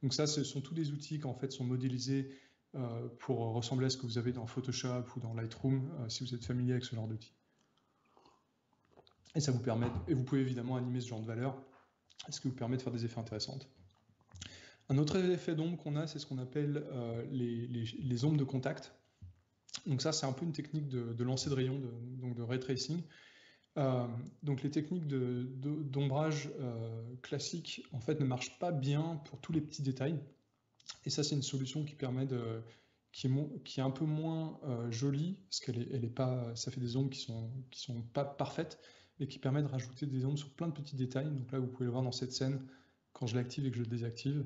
Donc ça, ce sont tous des outils qui en fait sont modélisés pour ressembler à ce que vous avez dans Photoshop ou dans Lightroom, si vous êtes familier avec ce genre d'outils. Et ça vous permet, et vous pouvez évidemment animer ce genre de valeur, ce qui vous permet de faire des effets intéressants. Un autre effet d'ombre qu'on a, c'est ce qu'on appelle les ombres de contact. Donc ça, c'est un peu une technique de lancer de rayons, donc de ray tracing. Donc les techniques d'ombrage classiques en fait ne marchent pas bien pour tous les petits détails. Et ça, c'est une solution qui permet qui est un peu moins jolie, parce qu'elle est pas, ça fait des ombres qui sont pas parfaites, mais qui permet de rajouter des ombres sur plein de petits détails. Donc là, vous pouvez le voir dans cette scène, quand je l'active et que je le désactive,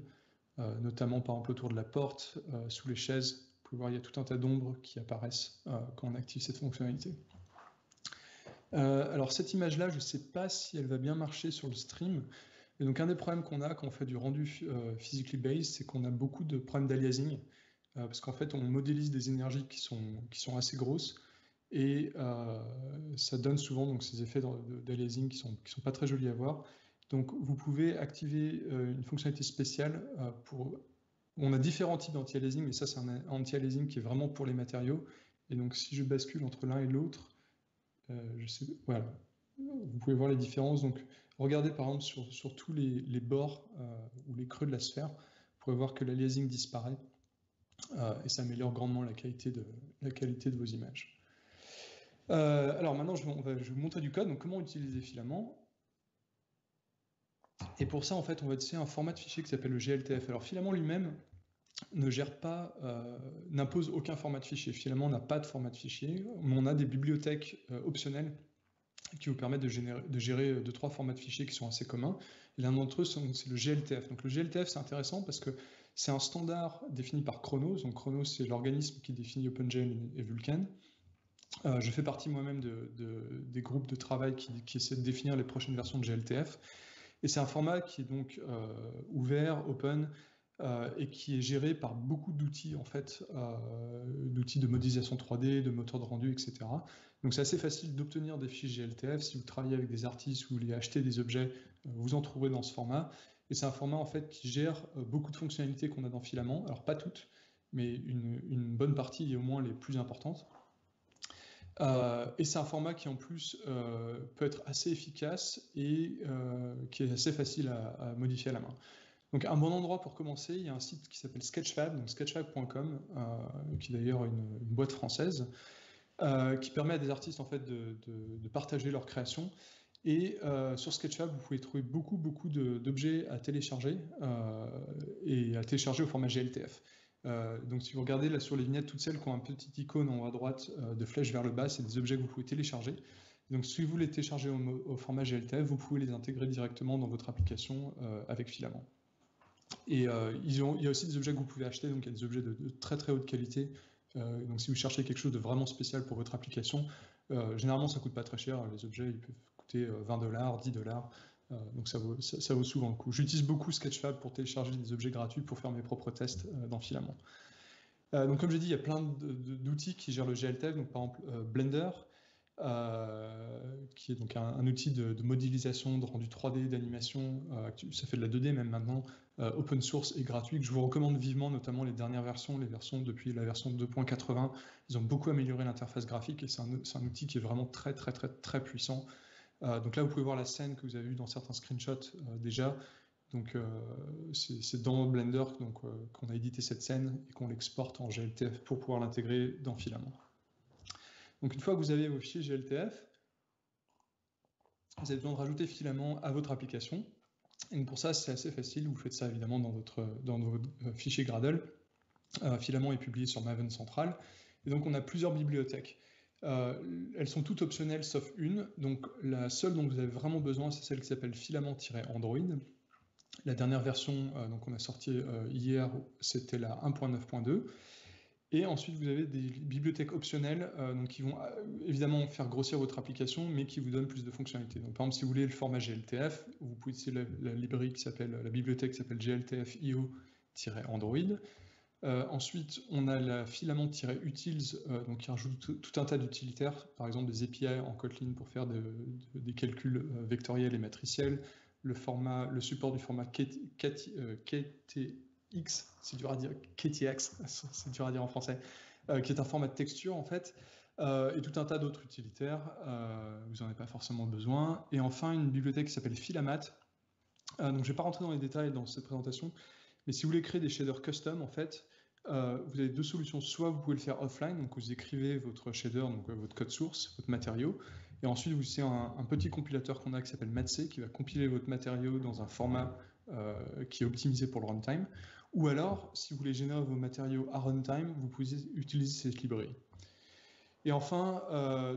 notamment par exemple autour de la porte, sous les chaises. Vous pouvez voir, il y a tout un tas d'ombres qui apparaissent quand on active cette fonctionnalité. Alors cette image-là, je ne sais pas si elle va bien marcher sur le stream. Et donc un des problèmes qu'on a quand on fait du rendu physically based, c'est qu'on a beaucoup de problèmes d'aliasing, parce qu'en fait on modélise des énergies qui sont assez grosses, et ça donne souvent donc, ces effets d'aliasing qui sont pas très jolis à voir. Donc vous pouvez activer une fonctionnalité spéciale on a différents types d'anti-aliasing, mais ça c'est un anti-aliasing qui est vraiment pour les matériaux. Et donc si je bascule entre l'un et l'autre, voilà. Vous pouvez voir les différences. Donc, regardez par exemple sur tous les bords ou les creux de la sphère, vous pouvez voir que l'aliasing disparaît et ça améliore grandement la qualité de vos images. Alors maintenant, je vais vous montrer du code. Donc, comment utiliser Filament. Et pour ça, en fait, on va utiliser un format de fichier qui s'appelle le GLTF. Alors, Filament lui-même ne gère pas, n'impose aucun format de fichier. Filament n'a pas de format de fichier, mais on a des bibliothèques optionnelles qui vous permettent de gérer 2-3 formats de fichiers qui sont assez communs. Et l'un d'entre eux, c'est le GLTF. Donc le GLTF, c'est intéressant parce que c'est un standard défini par Khronos. Donc Khronos, c'est l'organisme qui définit OpenGL et Vulkan. Je fais partie moi-même des groupes de travail qui essaient de définir les prochaines versions de GLTF. Et c'est un format qui est donc ouvert, open, et qui est géré par beaucoup d'outils en fait, d'outils de modélisation 3D, de moteurs de rendu, etc. Donc c'est assez facile d'obtenir des fichiers GLTF. Si vous travaillez avec des artistes ou vous voulez acheter des objets, vous en trouverez dans ce format. Et c'est un format en fait qui gère beaucoup de fonctionnalités qu'on a dans Filament. Alors pas toutes, mais une bonne partie et au moins les plus importantes. Et c'est un format qui en plus peut être assez efficace et qui est assez facile à modifier à la main. Donc un bon endroit pour commencer, il y a un site qui s'appelle Sketchfab, donc sketchfab.com, qui est d'ailleurs une boîte française, qui permet à des artistes en fait de partager leurs créations. Et sur Sketchfab, vous pouvez trouver beaucoup d'objets à télécharger et à télécharger au format GLTF. Donc si vous regardez là sur les vignettes, toutes celles qui ont un petit icône en haut à droite de flèche vers le bas, c'est des objets que vous pouvez télécharger. Donc si vous les téléchargez au format GLTF, vous pouvez les intégrer directement dans votre application avec Filament. Et il y a aussi des objets que vous pouvez acheter, donc il y a des objets de très haute qualité. Donc si vous cherchez quelque chose de vraiment spécial pour votre application, généralement ça ne coûte pas très cher. Les objets ils peuvent coûter $20, $10. Donc ça vaut souvent le coup. J'utilise beaucoup Sketchfab pour télécharger des objets gratuits pour faire mes propres tests dans Filament. Donc comme j'ai dit, il y a plein d'outils qui gèrent le GLTF, donc par exemple Blender, qui est donc un outil de modélisation, de rendu 3D, d'animation, ça fait de la 2D même maintenant, open source et gratuit, que je vous recommande vivement, notamment les dernières versions, depuis la version 2.80, ils ont beaucoup amélioré l'interface graphique et c'est un outil qui est vraiment très puissant. Donc là, vous pouvez voir la scène que vous avez vue dans certains screenshots déjà. Donc c'est dans Blender qu'on a édité cette scène et qu'on l'exporte en GLTF pour pouvoir l'intégrer dans Filament. Donc une fois que vous avez vos fichiers GLTF, vous avez besoin de rajouter Filament à votre application. Et pour ça, c'est assez facile. Vous faites ça évidemment dans votre fichier Gradle. Filament est publié sur Maven Central. Et donc on a plusieurs bibliothèques. Elles sont toutes optionnelles sauf une. Donc la seule dont vous avez vraiment besoin, c'est celle qui s'appelle Filament-Android. La dernière version qu'on a sortie hier, c'était la 1.9.2. Et ensuite, vous avez des bibliothèques optionnelles qui vont évidemment faire grossir votre application, mais qui vous donnent plus de fonctionnalités. Donc, par exemple, si vous voulez le format GLTF, vous pouvez utiliser la bibliothèque qui s'appelle GLTF-IO-Android. Ensuite, on a la filament-utils, qui rajoute tout un tas d'utilitaires, par exemple des API en Kotlin pour faire des calculs vectoriels et matriciels, le support du format KTX, c'est dur à dire, KTX, c'est dur à dire en français, qui est un format de texture en fait, et tout un tas d'autres utilitaires, vous n'en avez pas forcément besoin. Et enfin, une bibliothèque qui s'appelle Filamat. Donc je ne vais pas rentrer dans les détails dans cette présentation, mais si vous voulez créer des shaders custom, en fait, vous avez deux solutions. Soit vous pouvez le faire offline, donc vous écrivez votre shader, donc votre code source, votre matériau, et ensuite vous utilisez un petit compilateur qu'on a qui s'appelle Matse, qui va compiler votre matériau dans un format qui est optimisé pour le runtime. Ou alors, si vous voulez générer vos matériaux à runtime, vous pouvez utiliser cette librairie. Et enfin,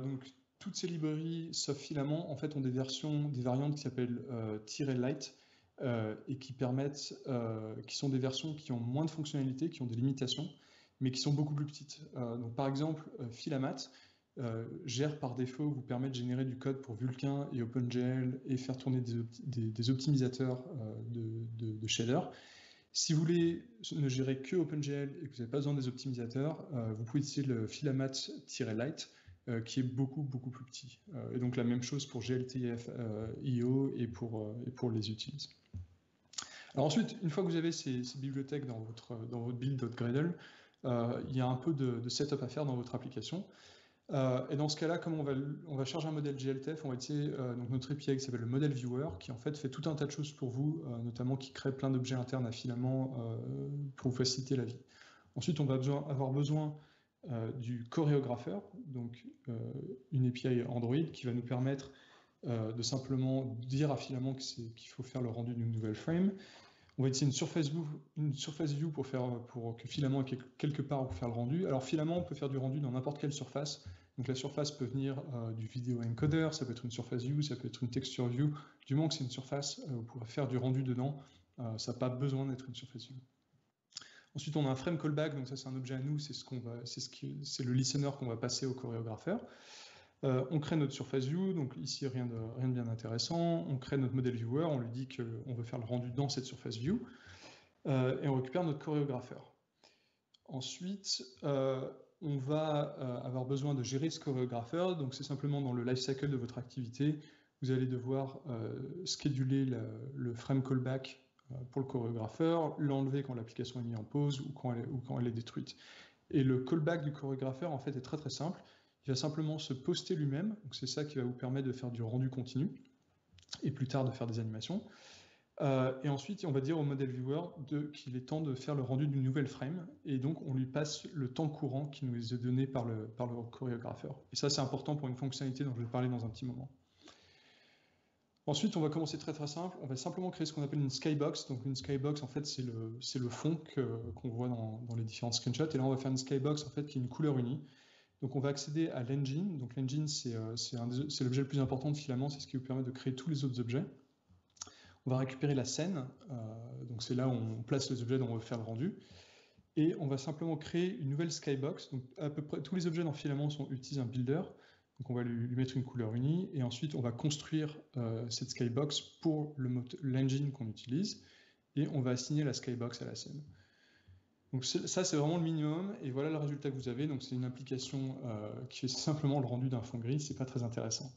donc, toutes ces librairies, sauf Filament, en fait, ont des variantes qui s'appellent -light, et qui permettent, qui sont des versions qui ont moins de fonctionnalités, qui ont des limitations, mais qui sont beaucoup plus petites. Donc, par exemple, Filamat gère par défaut, vous permet de générer du code pour Vulkan et OpenGL et faire tourner des optimisateurs de shader. Si vous voulez ne gérer que OpenGL et que vous n'avez pas besoin des optimisateurs, vous pouvez utiliser le Filamat-Lite, qui est beaucoup plus petit. Et donc la même chose pour GLTF-IO et pour les utils. Alors ensuite, une fois que vous avez ces bibliothèques dans votre build.gradle, il y a un peu de setup à faire dans votre application. Et dans ce cas-là, comme on va charger un modèle GLTF, on va utiliser donc notre API qui s'appelle le model viewer, qui en fait tout un tas de choses pour vous, notamment qui crée plein d'objets internes à Filament pour vous faciliter la vie. Ensuite, on va avoir besoin du chorégrapheur, donc une API Android qui va nous permettre de simplement dire à Filament qu'il faut faire le rendu d'une nouvelle frame. On va utiliser une surface view pour que Filament ait quelque part où faire le rendu. Alors Filament, on peut faire du rendu dans n'importe quelle surface. Donc la surface peut venir du vidéo encoder, ça peut être une surface view, ça peut être une texture view. Du moment que c'est une surface, vous pourrez faire du rendu dedans. Ça n'a pas besoin d'être une surface view. Ensuite, on a un frame callback, donc ça c'est un objet à nous, c'est le listener qu'on va passer au chorégrapheur. On crée notre surface view, donc ici rien de bien intéressant. On crée notre model viewer, on lui dit qu'on veut faire le rendu dans cette surface view, et on récupère notre chorégrapheur. Ensuite, on va avoir besoin de gérer ce chorégrapheur, donc c'est simplement dans le lifecycle de votre activité, vous allez devoir scheduler le frame callback pour le chorégrapheur, l'enlever quand l'application est mise en pause ou quand elle est détruite. Et le callback du chorégrapheur en fait est très simple. Il va simplement se poster lui-même, donc c'est ça qui va vous permettre de faire du rendu continu, et plus tard de faire des animations. Et ensuite, on va dire au model viewer qu'il est temps de faire le rendu d'une nouvelle frame, et donc on lui passe le temps courant qui nous est donné par le chorégrapheur. Et ça, c'est important pour une fonctionnalité dont je vais parler dans un petit moment. Ensuite, on va commencer très simple. On va simplement créer ce qu'on appelle une skybox. Donc une skybox, en fait, c'est le fond qu'on voit dans les différents screenshots. Et là, on va faire une skybox en fait qui est une couleur unie. Donc on va accéder à l'engine. Donc l'engine, c'est l'objet le plus important de Filament, c'est ce qui vous permet de créer tous les autres objets. On va récupérer la scène, donc c'est là où on place les objets dont on veut faire le rendu. Et on va simplement créer une nouvelle skybox. Donc à peu près tous les objets dans Filament utilisent un builder. Donc on va lui mettre une couleur unie, et ensuite on va construire cette skybox pour l'engine qu'on utilise, et on va assigner la skybox à la scène. Donc ça, c'est vraiment le minimum, et voilà le résultat que vous avez. Donc c'est une application qui fait simplement le rendu d'un fond gris, c'est pas très intéressant.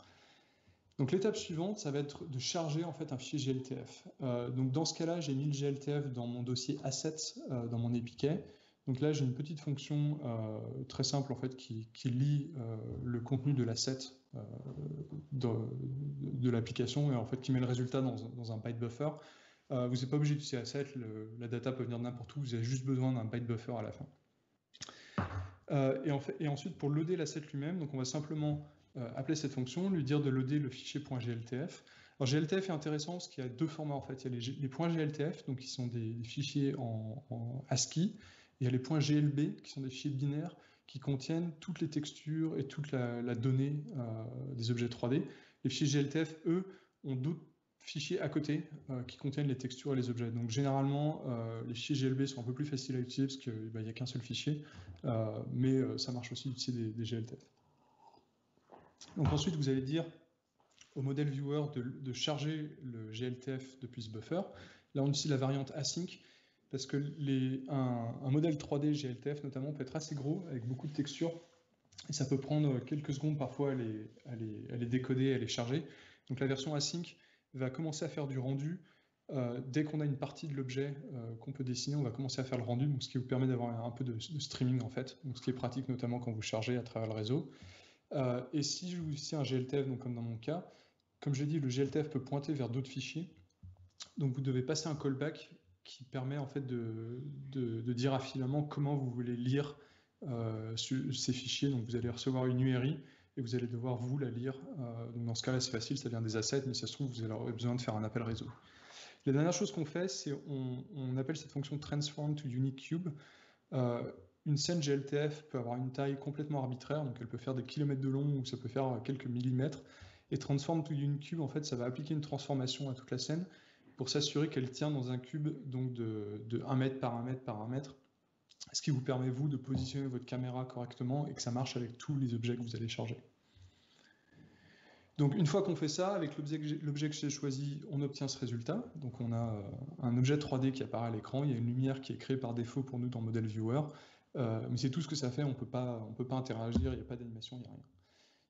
Donc l'étape suivante, ça va être de charger en fait un fichier GLTF. Donc dans ce cas-là, j'ai mis le GLTF dans mon dossier assets dans mon APK. Donc là, j'ai une petite fonction très simple en fait qui lit le contenu de l'asset de l'application, et en fait qui met le résultat dans un byte buffer. Vous n'êtes pas obligé d'utiliser asset, la data peut venir de n'importe où, vous avez juste besoin d'un byte buffer à la fin. Et ensuite, pour loader l'asset lui-même, donc on va simplement appeler cette fonction, lui dire de loader le fichier .gltf. Alors GLTF est intéressant parce qu'il y a deux formats en fait. Il y a les .gltf, donc qui sont des fichiers en ASCII, et il y a les .glb, qui sont des fichiers binaires qui contiennent toutes les textures et toute la donnée des objets 3D. Les fichiers GLTF, eux, ont d'autres fichiers à côté qui contiennent les textures et les objets. Donc généralement, les fichiers GLB sont un peu plus faciles à utiliser parce qu'il n'y a qu'un seul fichier, mais ça marche aussi d'utiliser des GLTF. Donc ensuite, vous allez dire au model viewer de charger le GLTF depuis ce buffer. Là, on utilise la variante async parce que un modèle 3D GLTF notamment peut être assez gros avec beaucoup de textures, et ça peut prendre quelques secondes parfois à les décoder, à les charger. Donc la version async va commencer à faire du rendu. Dès qu'on a une partie de l'objet qu'on peut dessiner, on va commencer à faire le rendu, donc ce qui vous permet d'avoir un peu de streaming en fait, donc ce qui est pratique notamment quand vous chargez à travers le réseau. Et si je vous dis un GLTF, donc comme dans mon cas, comme je l'ai dit, le GLTF peut pointer vers d'autres fichiers, donc vous devez passer un callback qui permet en fait de dire à Filament comment vous voulez lire ces fichiers. Donc vous allez recevoir une URI et vous allez devoir vous la lire. Donc dans ce cas-là, c'est facile, ça vient des assets, mais ça se trouve, vous aurez besoin de faire un appel réseau. La dernière chose qu'on fait, c'est on appelle cette fonction transform to unique cube. Une scène GLTF peut avoir une taille complètement arbitraire, donc elle peut faire des kilomètres de long ou ça peut faire quelques millimètres. Et transform to unique cube, en fait, ça va appliquer une transformation à toute la scène pour s'assurer qu'elle tient dans un cube donc de 1 mètre par 1 mètre par 1 mètre, ce qui vous permet, vous, de positionner votre caméra correctement et que ça marche avec tous les objets que vous allez charger. Donc une fois qu'on fait ça, avec l'objet que j'ai choisi, on obtient ce résultat. Donc on a un objet 3D qui apparaît à l'écran, il y a une lumière qui est créée par défaut pour nous dans Model Viewer, mais c'est tout ce que ça fait, on peut pas interagir, il n'y a pas d'animation, il n'y a rien.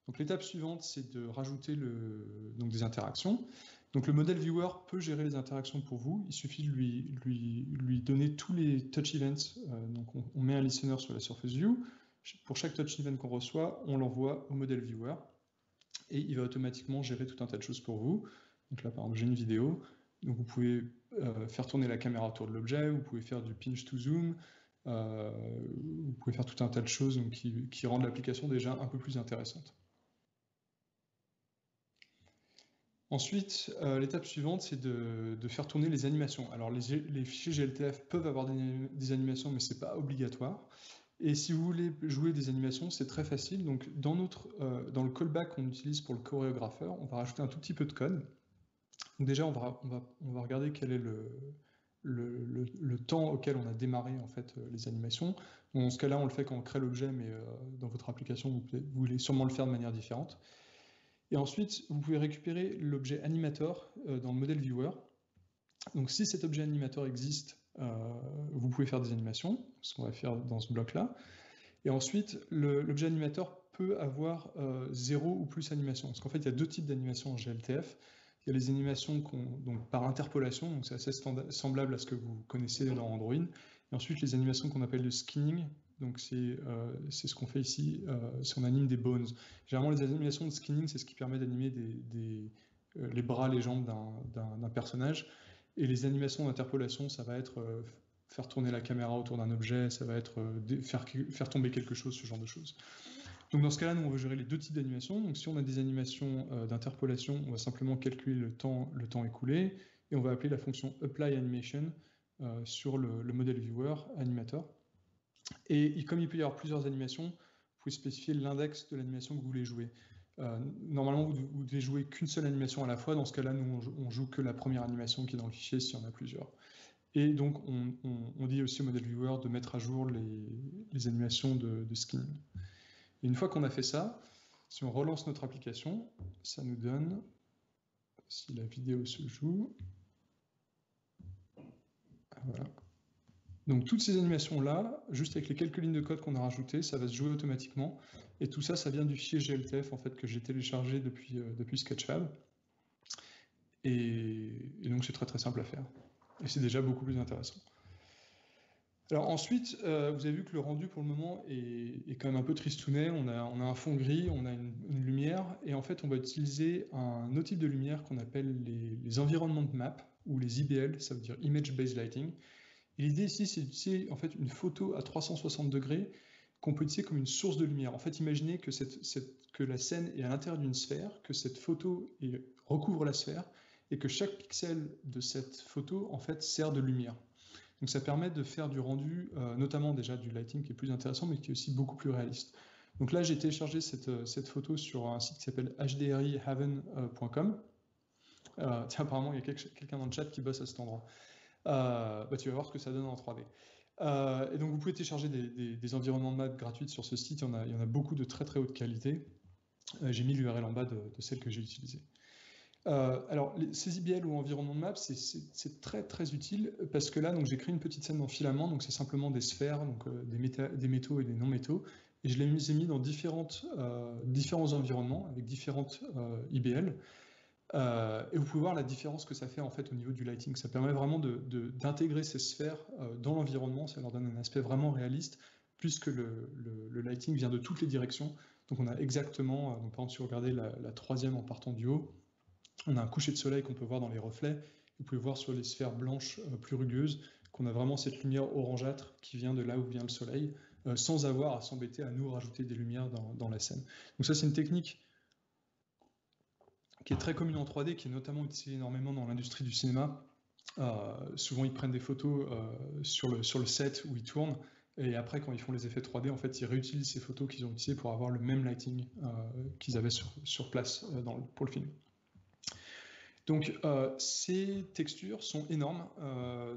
Donc l'étape suivante, c'est de rajouter des interactions. Donc le Model Viewer peut gérer les interactions pour vous, il suffit de lui donner tous les touch events. Donc on met un listener sur la surface view, pour chaque touch event qu'on reçoit, on l'envoie au Model Viewer, et il va automatiquement gérer tout un tas de choses pour vous. Donc là, par exemple, j'ai une vidéo, donc vous pouvez faire tourner la caméra autour de l'objet, vous pouvez faire du pinch to zoom, vous pouvez faire tout un tas de choses donc, qui rendent l'application déjà un peu plus intéressante. Ensuite, l'étape suivante, c'est de faire tourner les animations. Alors, les fichiers GLTF peuvent avoir des animations, mais ce n'est pas obligatoire. Et si vous voulez jouer des animations, c'est très facile. Donc, dans le callback qu'on utilise pour le chorégrapheur, on va rajouter un tout petit peu de code. Donc déjà, on va regarder quel est le temps auquel on a démarré en fait, les animations. Donc, dans ce cas-là, on le fait quand on crée l'objet, mais dans votre application, vous voulez sûrement le faire de manière différente. Et ensuite, vous pouvez récupérer l'objet animator dans le modèle viewer. Donc si cet objet animator existe, vous pouvez faire des animations, ce qu'on va faire dans ce bloc-là. Et ensuite, l'objet animator peut avoir 0 ou plus animation. Parce qu'en fait, il y a deux types d'animations en GLTF. Il y a les animations donc par interpolation, donc c'est assez semblable à ce que vous connaissez dans Android. Et ensuite, les animations qu'on appelle le skinning, donc c'est ce qu'on fait ici, si on anime des bones. Généralement, les animations de skinning, c'est ce qui permet d'animer les bras, les jambes d'un personnage. Et les animations d'interpolation, ça va être faire tourner la caméra autour d'un objet, ça va être faire tomber quelque chose, ce genre de choses. Donc dans ce cas-là, nous, on veut gérer les deux types d'animations. Donc si on a des animations d'interpolation, on va simplement calculer le temps écoulé, et on va appeler la fonction applyAnimation sur le modèle viewer animator. Et comme il peut y avoir plusieurs animations, vous pouvez spécifier l'index de l'animation que vous voulez jouer. Normalement, vous devez jouer qu'une seule animation à la fois. Dans ce cas-là, nous, on joue que la première animation qui est dans le fichier s'il y en a plusieurs. Et donc, on dit aussi au modèle viewer de mettre à jour les animations de skinning. Et une fois qu'on a fait ça, si on relance notre application, ça nous donne, si la vidéo se joue, voilà. Donc toutes ces animations-là, juste avec les quelques lignes de code qu'on a rajoutées, ça va se jouer automatiquement. Et tout ça, ça vient du fichier GLTF en fait, que j'ai téléchargé depuis Sketchfab. Et donc c'est très très simple à faire. Et c'est déjà beaucoup plus intéressant. Alors ensuite, vous avez vu que le rendu pour le moment est quand même un peu tristounet. On a un fond gris, on a une lumière, et en fait on va utiliser un autre type de lumière qu'on appelle les environment maps, ou les IBL, ça veut dire Image Based Lighting. Et l'idée ici, c'est d'utiliser en fait une photo à 360 degrés qu'on peut utiliser comme une source de lumière. En fait, imaginez que la scène est à l'intérieur d'une sphère, que cette photo recouvre la sphère, et que chaque pixel de cette photo en fait sert de lumière. Donc ça permet de faire du rendu, notamment déjà du lighting qui est plus intéressant, mais qui est aussi beaucoup plus réaliste. Donc là, j'ai téléchargé cette photo sur un site qui s'appelle hdrihaven.com. Tiens, apparemment, il y a quelqu'un dans le chat qui bosse à cet endroit. Tu vas voir ce que ça donne en 3D. Et donc vous pouvez télécharger des environnements de maps gratuites sur ce site, il y en a beaucoup de très très haute qualité. J'ai mis l'URL en bas de celle que j'ai utilisée. Alors, ces IBL ou environnement de map, c'est très très utile parce que là, j'ai créé une petite scène dans Filament, donc c'est simplement des sphères, donc des métaux et des non-métaux, et je les ai mis dans différents environnements avec différentes IBL. Et vous pouvez voir la différence que ça fait en fait au niveau du lighting. Ça permet vraiment d'intégrer ces sphères dans l'environnement, ça leur donne un aspect vraiment réaliste, puisque le lighting vient de toutes les directions. Donc on a exactement, par exemple si vous regardez la troisième en partant du haut, on a un coucher de soleil qu'on peut voir dans les reflets, vous pouvez voir sur les sphères blanches plus rugueuses qu'on a vraiment cette lumière orangeâtre qui vient de là où vient le soleil, sans avoir à s'embêter à nous rajouter des lumières dans la scène. Donc ça, c'est une technique qui est très commune en 3D, qui est notamment utilisée énormément dans l'industrie du cinéma. Souvent, ils prennent des photos sur le set où ils tournent, et après, quand ils font les effets 3D, en fait, ils réutilisent ces photos qu'ils ont utilisées pour avoir le même lighting qu'ils avaient sur place pour le film. Donc, ces textures sont énormes.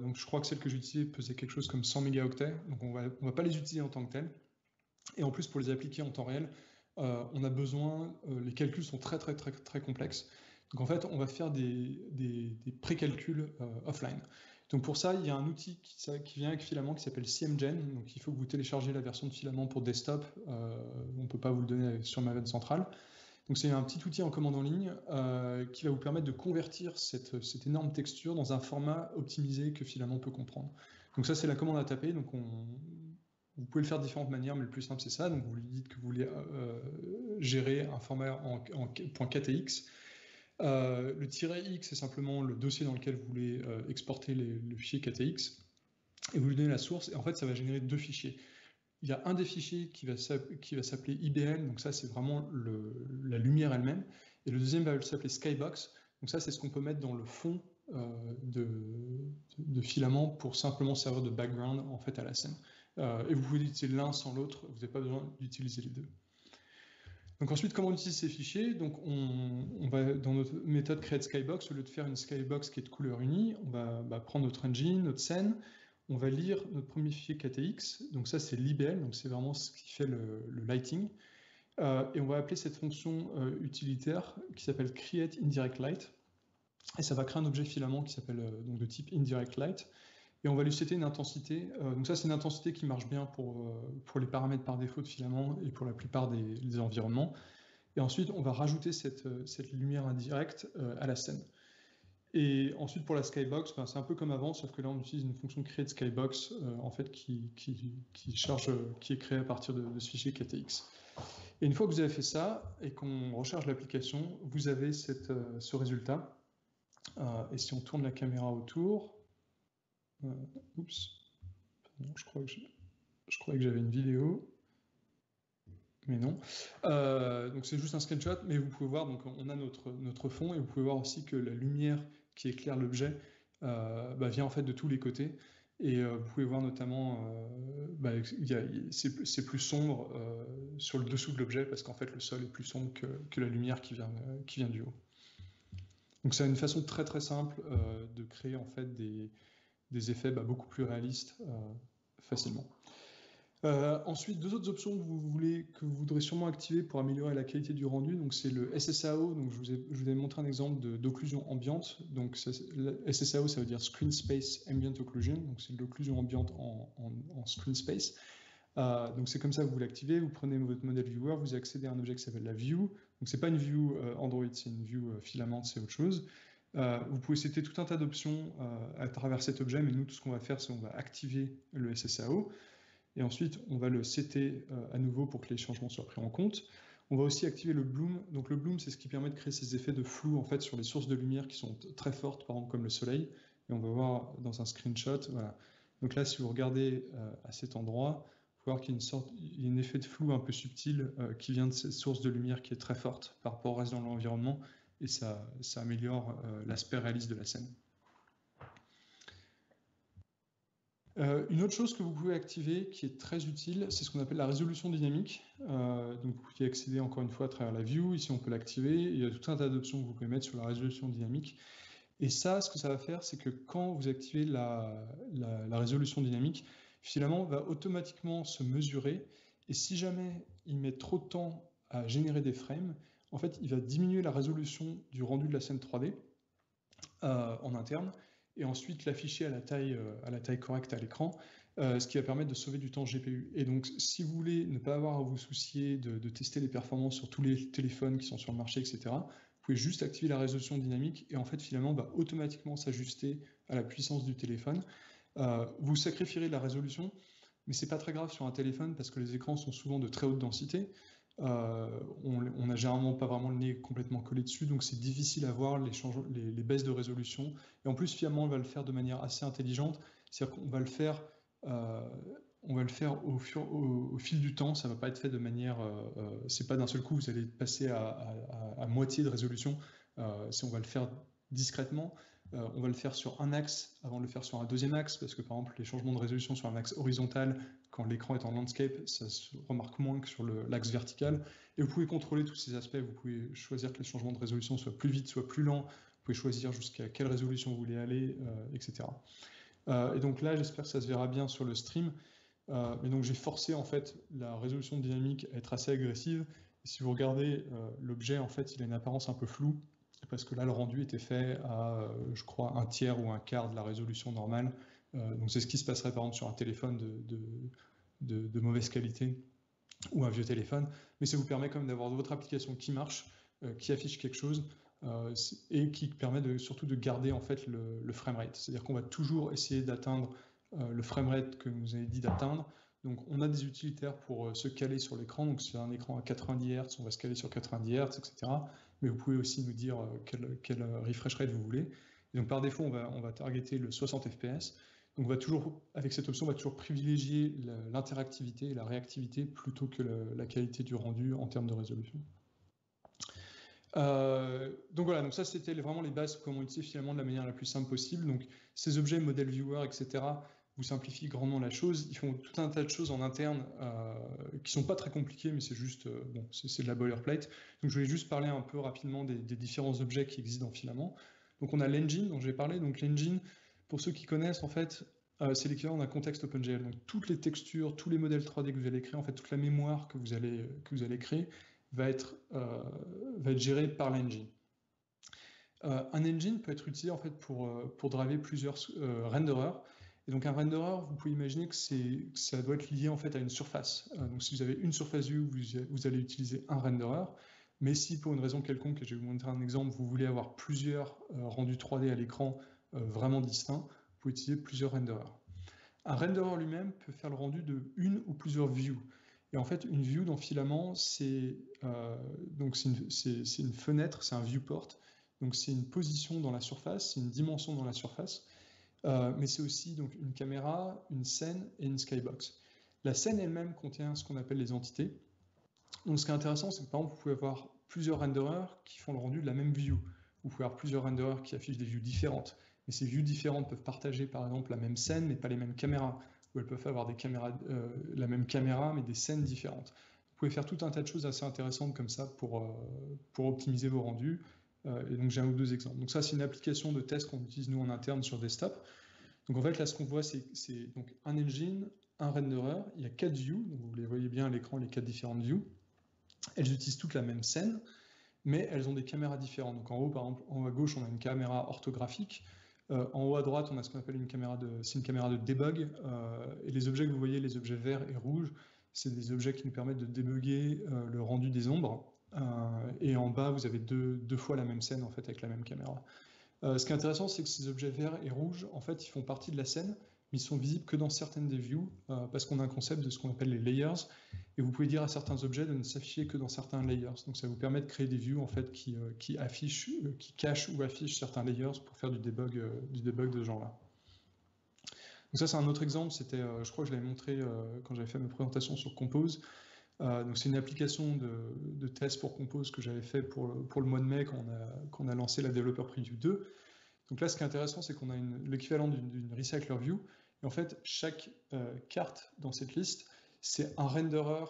Donc, je crois que celle que j'ai utilisée pesait quelque chose comme 100 mégaoctets. Donc, on va pas les utiliser en tant que telles. Et en plus, pour les appliquer en temps réel, on a besoin, les calculs sont très, très, très, très complexes. Donc, en fait, on va faire des pré-calculs offline. Donc, pour ça, il y a un outil qui vient avec Filament qui s'appelle CMGen. Donc, il faut que vous téléchargez la version de Filament pour desktop. On ne peut pas vous le donner sur Maven Central. Donc c'est un petit outil en commande en ligne qui va vous permettre de convertir cette énorme texture dans un format optimisé que Filament peut comprendre. Donc ça, c'est la commande à taper. Donc vous pouvez le faire de différentes manières, mais le plus simple, c'est ça. Donc vous lui dites que vous voulez gérer un format en .ktx. Le "-x", c'est simplement le dossier dans lequel vous voulez exporter le fichier ktx. Et vous lui donnez la source. Et en fait, ça va générer deux fichiers. Il y a un des fichiers qui va s'appeler IBL, donc ça c'est vraiment la lumière elle-même, et le deuxième va s'appeler Skybox, donc ça c'est ce qu'on peut mettre dans le fond de Filament pour simplement servir de background en fait à la scène. Et vous pouvez utiliser l'un sans l'autre, vous n'avez pas besoin d'utiliser les deux. Donc ensuite, comment on utilise ces fichiers? Donc on va dans notre méthode create Skybox, au lieu de faire une Skybox qui est de couleur unie, on va prendre notre engine, notre scène. On va lire notre premier fichier KTX, donc ça c'est l'IBL, donc c'est vraiment ce qui fait le lighting. Et on va appeler cette fonction utilitaire qui s'appelle create indirect light. Et ça va créer un objet filament qui s'appelle donc de type indirect light. Et on va lui setter une intensité. Donc ça c'est une intensité qui marche bien pour les paramètres par défaut de filament et pour la plupart des environnements. Et ensuite on va rajouter cette lumière indirecte à la scène. Et ensuite, pour la Skybox, c'est un peu comme avant, sauf que là, on utilise une fonction create Skybox en fait, qui est créée à partir de ce fichier KTX. Et une fois que vous avez fait ça et qu'on recharge l'application, vous avez ce résultat. Et si on tourne la caméra autour, oups, non, je croyais que j'avais une vidéo. Mais non. Donc c'est juste un screenshot, mais vous pouvez voir, donc on a notre fond, et vous pouvez voir aussi que la lumière qui éclaire l'objet vient en fait de tous les côtés. Et vous pouvez voir notamment, c'est plus sombre sur le dessous de l'objet, parce qu'en fait le sol est plus sombre que la lumière qui vient du haut. Donc c'est une façon très très simple de créer en fait des effets beaucoup plus réalistes facilement. Ensuite, deux autres options que vous voudrez sûrement activer pour améliorer la qualité du rendu. Donc c'est le SSAO. Donc je vous ai montré un exemple d'occlusion ambiante. Donc le SSAO, ça veut dire Screen Space Ambient Occlusion. Donc c'est de l'occlusion ambiante en screen space. Donc c'est comme ça que vous l'activez. Vous prenez votre modèle viewer, vous accédez à un objet qui s'appelle la view. Donc c'est pas une view Android, c'est une view filament, c'est autre chose. Vous pouvez setter tout un tas d'options à travers cet objet, mais nous tout ce qu'on va faire, c'est qu'on va activer le SSAO. Et ensuite, on va le setter à nouveau pour que les changements soient pris en compte. On va aussi activer le bloom. Donc le bloom, c'est ce qui permet de créer ces effets de flou en fait, sur les sources de lumière qui sont très fortes, par exemple comme le soleil. Et on va voir dans un screenshot. Voilà. Donc là, si vous regardez à cet endroit, vous pouvez voir qu'il y a un effet de flou un peu subtil qui vient de cette source de lumière qui est très forte par rapport au reste de l'environnement. Et ça améliore l'aspect réaliste de la scène. Une autre chose que vous pouvez activer qui est très utile, c'est ce qu'on appelle la résolution dynamique. Donc vous pouvez y accéder encore une fois à travers la view. Ici, on peut l'activer. Il y a tout un tas d'options que vous pouvez mettre sur la résolution dynamique. Et ça, ce que ça va faire, c'est que quand vous activez la résolution dynamique, Filament va automatiquement se mesurer. Et si jamais il met trop de temps à générer des frames, en fait, il va diminuer la résolution du rendu de la scène 3D en interne, et ensuite l'afficher à la taille correcte à l'écran, ce qui va permettre de sauver du temps GPU. Et donc, si vous voulez ne pas avoir à vous soucier de tester les performances sur tous les téléphones qui sont sur le marché, etc., vous pouvez juste activer la résolution dynamique, et en fait, Filament va automatiquement s'ajuster à la puissance du téléphone. Vous sacrifierez la résolution, mais c'est pas très grave sur un téléphone, parce que les écrans sont souvent de très haute densité. on n'a généralement pas vraiment le nez complètement collé dessus, donc c'est difficile à voir les baisses de résolution. Et en plus, finalement, on va le faire de manière assez intelligente, c'est-à-dire qu'on va le faire, au fil du temps, ça ne va pas être fait de manière... c'est pas d'un seul coup, vous allez passer à moitié de résolution, si on va le faire discrètement. On va le faire sur un axe avant de le faire sur un deuxième axe, parce que par exemple, les changements de résolution sur un axe horizontal, quand l'écran est en landscape, ça se remarque moins que sur l'axe vertical. Et vous pouvez contrôler tous ces aspects. Vous pouvez choisir que les changements de résolution soient plus vite, soient plus lents. Vous pouvez choisir jusqu'à quelle résolution vous voulez aller, etc. Et donc là, j'espère que ça se verra bien sur le stream. Mais donc j'ai forcé en fait la résolution dynamique à être assez agressive. Et si vous regardez l'objet, en fait, il a une apparence un peu floue, parce que là, le rendu était fait à, je crois, un tiers ou un quart de la résolution normale. Donc c'est ce qui se passerait par exemple sur un téléphone de mauvaise qualité ou un vieux téléphone, mais ça vous permet quand même d'avoir votre application qui marche, qui affiche quelque chose, et qui permet surtout de garder en fait le framerate. C'est-à-dire qu'on va toujours essayer d'atteindre le framerate que vous avez dit d'atteindre. Donc on a des utilitaires pour se caler sur l'écran. Donc si c'est un écran à 90 Hz, on va se caler sur 90 Hz, etc. Mais vous pouvez aussi nous dire quel refresh rate vous voulez. Et donc par défaut, on va targeter le 60 fps. Donc avec cette option, on va toujours privilégier l'interactivité et la réactivité plutôt que la qualité du rendu en termes de résolution. Donc voilà, donc ça c'était vraiment les bases, comment utiliser finalement de la manière la plus simple possible. Donc ces objets, model viewer, etc., vous simplifient grandement la chose. Ils font tout un tas de choses en interne qui sont pas très compliquées, mais c'est juste, bon, c'est de la boilerplate. Donc je voulais juste parler un peu rapidement des différents objets qui existent dans Filament. Donc on a l'engine dont j'ai parlé. Donc l'engine, pour ceux qui connaissent, en fait, c'est l'équivalent d'un contexte OpenGL. Donc toutes les textures, tous les modèles 3D que vous allez créer, en fait toute la mémoire que vous allez créer, va être géré par l'engine. Un engine peut être utilisé en fait pour driver plusieurs renderers. Et donc un renderer, vous pouvez imaginer que ça doit être lié en fait à une surface. Donc si vous avez une surface vue, vous allez utiliser un renderer. Mais si pour une raison quelconque, et je vais vous montrer un exemple, vous voulez avoir plusieurs rendus 3D à l'écran vraiment distincts, vous pouvez utiliser plusieurs renderers. Un renderer lui-même peut faire le rendu de une ou plusieurs views. Et en fait, une view dans Filament, c'est une fenêtre, c'est un viewport. Donc c'est une position dans la surface, c'est une dimension dans la surface, mais c'est aussi donc une caméra, une scène et une skybox. La scène elle-même contient ce qu'on appelle les entités. Donc ce qui est intéressant, c'est que par exemple, vous pouvez avoir plusieurs renderers qui font le rendu de la même view. Vous pouvez avoir plusieurs renderers qui affichent des views différentes. Mais ces views différentes peuvent partager par exemple la même scène, mais pas les mêmes caméras. Ou elles peuvent avoir la même caméra, mais des scènes différentes. Vous pouvez faire tout un tas de choses assez intéressantes comme ça pour optimiser vos rendus. Et donc j'ai un ou deux exemples. Donc ça, c'est une application de test qu'on utilise nous en interne sur desktop. Donc en fait, là, ce qu'on voit, c'est donc un engine, un renderer. Il y a 4 views. Donc vous les voyez bien à l'écran, les 4 différentes views. Elles utilisent toutes la même scène, mais elles ont des caméras différentes. Donc en haut, par exemple, en haut à gauche, on a une caméra orthographique. En haut à droite, on a ce qu'on appelle une caméra de debug. Et les objets que vous voyez, les objets verts et rouges, c'est des objets qui nous permettent de débugger le rendu des ombres. Et en bas, vous avez deux fois la même scène en fait avec la même caméra. Ce qui est intéressant, c'est que ces objets verts et rouges, en fait, ils font partie de la scène, mais ils sont visibles que dans certaines des views, parce qu'on a un concept de ce qu'on appelle les layers, et vous pouvez dire à certains objets de ne s'afficher que dans certains layers. Donc ça vous permet de créer des views en fait qui cachent ou affichent certains layers pour faire du debug de ce genre-là. Donc ça c'est un autre exemple, je crois que je l'avais montré quand j'avais fait ma présentation sur Compose. Donc c'est une application de test pour Compose que j'avais fait pour le mois de mai quand on a lancé la Developer Preview 2. Donc là, ce qui est intéressant, c'est qu'on a l'équivalent d'une Recycler View. Et en fait, chaque carte dans cette liste, c'est un renderer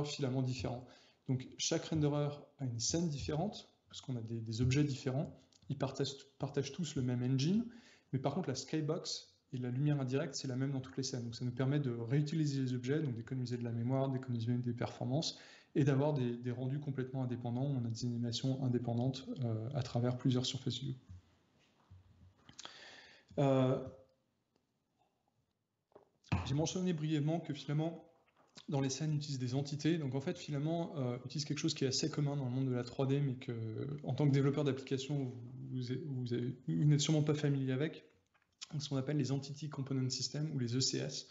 filament différent. Donc chaque renderer a une scène différente, parce qu'on a des objets différents. Ils partagent tous le même engine. Mais par contre, la skybox et la lumière indirecte, c'est la même dans toutes les scènes. Donc ça nous permet de réutiliser les objets, donc d'économiser de la mémoire, d'économiser des performances, et d'avoir des rendus complètement indépendants. On a des animations indépendantes à travers plusieurs surface views. J'ai mentionné brièvement que finalement, dans les scènes, on utilise des entités. Donc en fait, finalement, utilise quelque chose qui est assez commun dans le monde de la 3D, mais que, en tant que développeur d'application, vous n'êtes sûrement pas familier avec. Ce qu'on appelle les Entity Component System ou les ECS.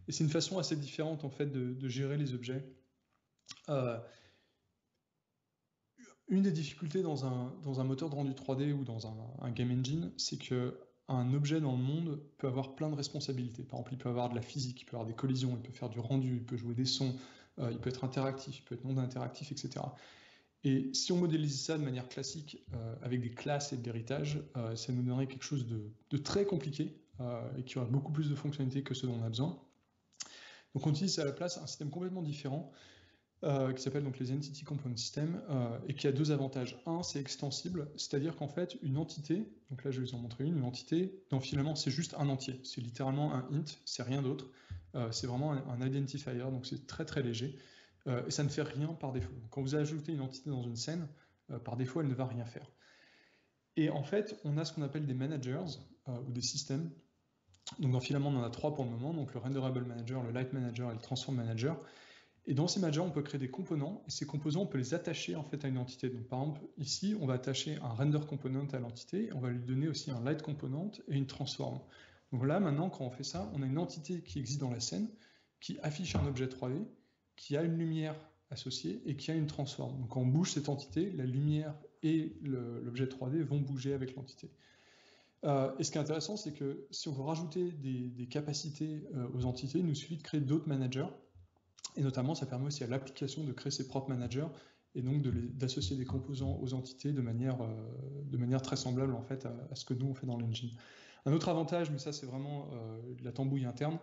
Et c'est une façon assez différente en fait de gérer les objets. Une des difficultés dans un moteur de rendu 3D ou dans un game engine, c'est qu'un objet dans le monde peut avoir plein de responsabilités. Par exemple, il peut avoir de la physique, il peut avoir des collisions, il peut faire du rendu, il peut jouer des sons, il peut être interactif, il peut être non interactif, etc. Et si on modélise ça de manière classique, avec des classes et de l'héritage, ça nous donnerait quelque chose de très compliqué et qui aurait beaucoup plus de fonctionnalités que ce dont on a besoin. Donc on utilise à la place un système complètement différent qui s'appelle donc les Entity Component System et qui a deux avantages. Un, c'est extensible, c'est-à-dire qu'en fait, une entité, donc là je vais vous en montrer une entité, donc finalement c'est juste un entier, c'est littéralement un int, c'est rien d'autre, c'est vraiment un identifier, donc c'est très très léger, et ça ne fait rien par défaut. Quand vous ajoutez une entité dans une scène, par défaut elle ne va rien faire. Et en fait, on a ce qu'on appelle des managers ou des systèmes. Donc dans Filament, on en a trois pour le moment, donc le Renderable Manager, le Light Manager et le Transform Manager. Et dans ces managers, on peut créer des composants, et ces composants, on peut les attacher en fait à une entité. Donc par exemple, ici, on va attacher un render component à l'entité, on va lui donner aussi un light component et une transform. Donc là, maintenant, quand on fait ça, on a une entité qui existe dans la scène, qui affiche un objet 3D, qui a une lumière associée et qui a une transform. Donc quand on bouge cette entité, la lumière et l'objet 3D vont bouger avec l'entité. Et ce qui est intéressant, c'est que si on veut rajouter des capacités aux entités, il nous suffit de créer d'autres managers. Et notamment, ça permet aussi à l'application de créer ses propres managers et donc d'associer des composants aux entités de manière très semblable en fait, à ce que nous on fait dans l'engine. Un autre avantage, mais ça c'est vraiment la tambouille interne,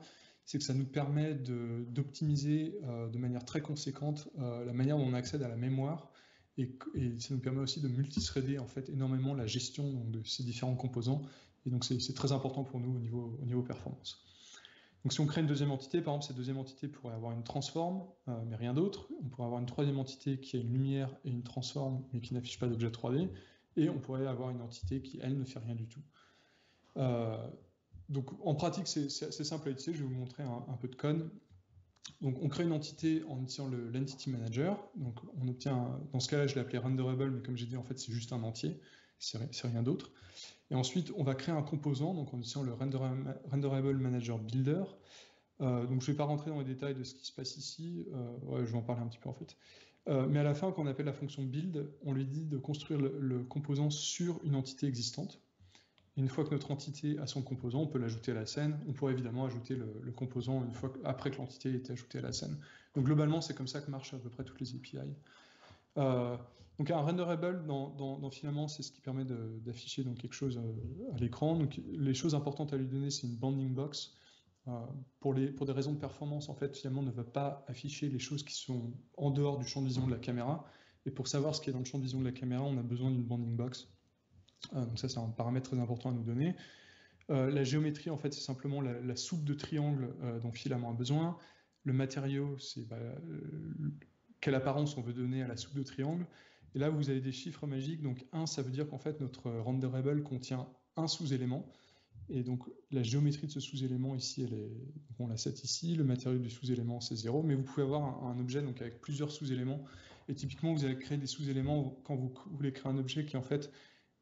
c'est que ça nous permet d'optimiser de manière très conséquente la manière dont on accède à la mémoire et ça nous permet aussi de multithreader en fait énormément la gestion donc, de ces différents composants et donc c'est très important pour nous au niveau performance. Donc si on crée une deuxième entité, par exemple, cette deuxième entité pourrait avoir une transform, mais rien d'autre. On pourrait avoir une troisième entité qui a une lumière et une transform, mais qui n'affiche pas d'objet 3D. Et on pourrait avoir une entité qui, elle, ne fait rien du tout. Donc en pratique, c'est assez simple à utiliser. Je vais vous montrer un peu de code. Donc on crée une entité en utilisant l'Entity Manager. Donc on obtient, dans ce cas-là, je l'ai appelé renderable, mais comme j'ai dit, en fait, c'est juste un entier. C'est rien d'autre. Et ensuite, on va créer un composant, donc en utilisant le Renderable Manager Builder. Donc je ne vais pas rentrer dans les détails de ce qui se passe ici, ouais, je vais en parler un petit peu en fait. Mais à la fin, quand on appelle la fonction build, on lui dit de construire le composant sur une entité existante. Et une fois que notre entité a son composant, on peut l'ajouter à la scène. On pourrait évidemment ajouter le composant une fois après que l'entité ait été ajoutée à la scène. Donc globalement, c'est comme ça que marchent à peu près toutes les API. Donc un renderable dans Filament, c'est ce qui permet d'afficher quelque chose à l'écran. Donc les choses importantes à lui donner, c'est une bounding box. Pour des raisons de performance, en fait, Filament ne va pas afficher les choses qui sont en dehors du champ de vision de la caméra. Et pour savoir ce qui est dans le champ de vision de la caméra, on a besoin d'une bounding box. Donc ça, c'est un paramètre très important à nous donner. La géométrie, en fait, c'est simplement la soupe de triangle dont Filament a besoin. Le matériau, c'est quelle apparence on veut donner à la soupe de triangle. Et là, vous avez des chiffres magiques. Donc 1, ça veut dire qu'en fait, notre renderable contient un sous-élément. Et donc la géométrie de ce sous-élément ici, on la set ici, le matériau du sous-élément c'est 0, mais vous pouvez avoir un objet donc, avec plusieurs sous-éléments, et typiquement vous allez créer des sous-éléments quand vous voulez créer un objet qui en fait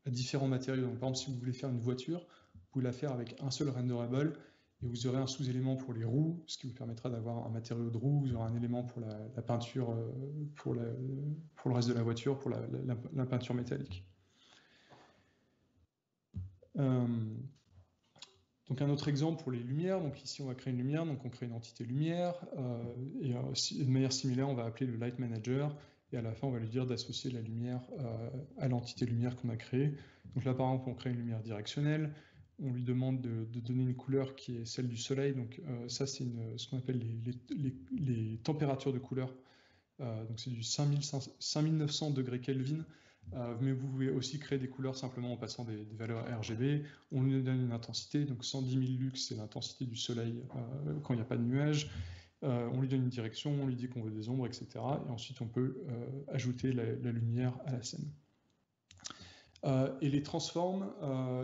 a différents matériaux. Donc par exemple si vous voulez faire une voiture, vous pouvez la faire avec un seul renderable, et vous aurez un sous-élément pour les roues, ce qui vous permettra d'avoir un matériau de roue, vous aurez un élément pour la peinture, pour le reste de la voiture, pour la peinture métallique. Donc un autre exemple pour les lumières, donc ici on va créer une lumière, donc on crée une entité lumière, et de manière similaire on va appeler le Light Manager, et à la fin on va lui dire d'associer la lumière à l'entité lumière qu'on a créée. Donc là par exemple on crée une lumière directionnelle, on lui demande de donner une couleur qui est celle du soleil, donc ça c'est ce qu'on appelle les températures de couleur, donc c'est du 5900 degrés Kelvin. Mais vous pouvez aussi créer des couleurs simplement en passant des valeurs RGB. On lui donne une intensité, donc 110 000 lux, c'est l'intensité du soleil quand il n'y a pas de nuages. On lui donne une direction, on lui dit qu'on veut des ombres, etc. Et ensuite, on peut ajouter la lumière à la scène. Et les transforms,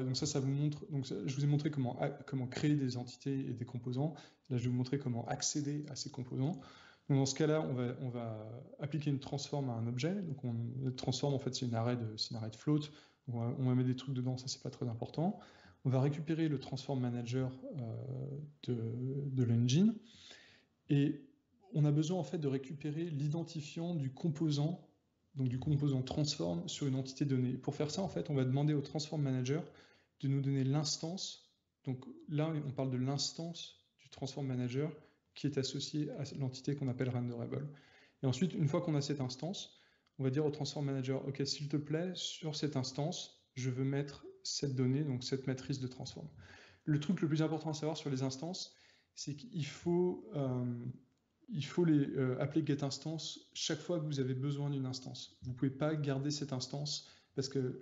donc ça vous montre. Donc je vous ai montré comment créer des entités et des composants. Là, je vais vous montrer comment accéder à ces composants. Donc dans ce cas-là, on va appliquer une transform à un objet. Donc une transform, en fait, c'est une array de float. On va mettre des trucs dedans, ça c'est pas très important. On va récupérer le transform manager de l'engine. Et on a besoin en fait de récupérer l'identifiant du composant, donc du composant transform sur une entité donnée. Pour faire ça, en fait, on va demander au transform manager de nous donner l'instance. Donc là, on parle de l'instance du transform manager qui est associée à l'entité qu'on appelle renderable. Et ensuite, une fois qu'on a cette instance, on va dire au transform manager, OK, s'il te plaît, sur cette instance, je veux mettre cette donnée, donc cette matrice de transform. Le truc le plus important à savoir sur les instances, c'est qu'il faut appeler getInstance chaque fois que vous avez besoin d'une instance. Vous ne pouvez pas garder cette instance parce que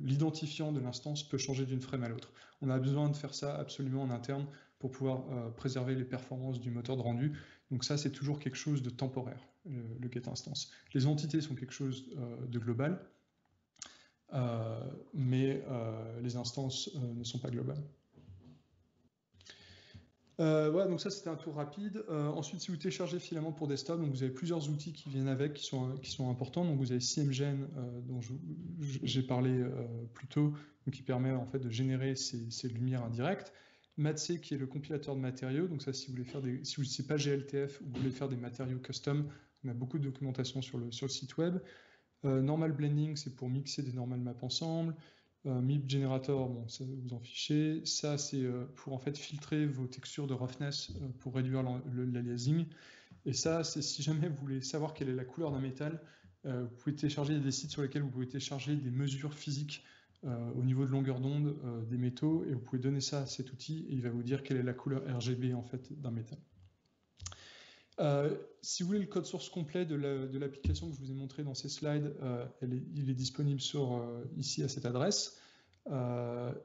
l'identifiant de l'instance peut changer d'une frame à l'autre. On a besoin de faire ça absolument en interne pour pouvoir préserver les performances du moteur de rendu. Donc ça, c'est toujours quelque chose de temporaire, le getInstance. Les entités sont quelque chose de global, mais les instances ne sont pas globales. Voilà, donc ça c'était un tour rapide. Ensuite, si vous téléchargez Filament pour desktop, donc vous avez plusieurs outils qui viennent avec, qui sont importants. Donc vous avez CMGen, dont j'ai parlé plus tôt, donc qui permet en fait de générer ces lumières indirectes. Matse, qui est le compilateur de matériaux. Donc ça, si vous voulez faire si vous n'utilisez pas GLTF ou vous voulez faire des matériaux custom, on a beaucoup de documentation sur le site web. Normal Blending, c'est pour mixer des normal maps ensemble. MIP Generator, bon, ça vous en fichez. Ça, c'est pour en fait filtrer vos textures de roughness pour réduire l'aliasing. Et ça, c'est si jamais vous voulez savoir quelle est la couleur d'un métal, vous pouvez télécharger des sites sur lesquels vous pouvez télécharger des mesures physiques au niveau de longueur d'onde des métaux, et vous pouvez donner ça à cet outil, et il va vous dire quelle est la couleur RGB en fait d'un métal. Si vous voulez le code source complet de l'application que je vous ai montré dans ces slides, il est disponible ici à cette adresse.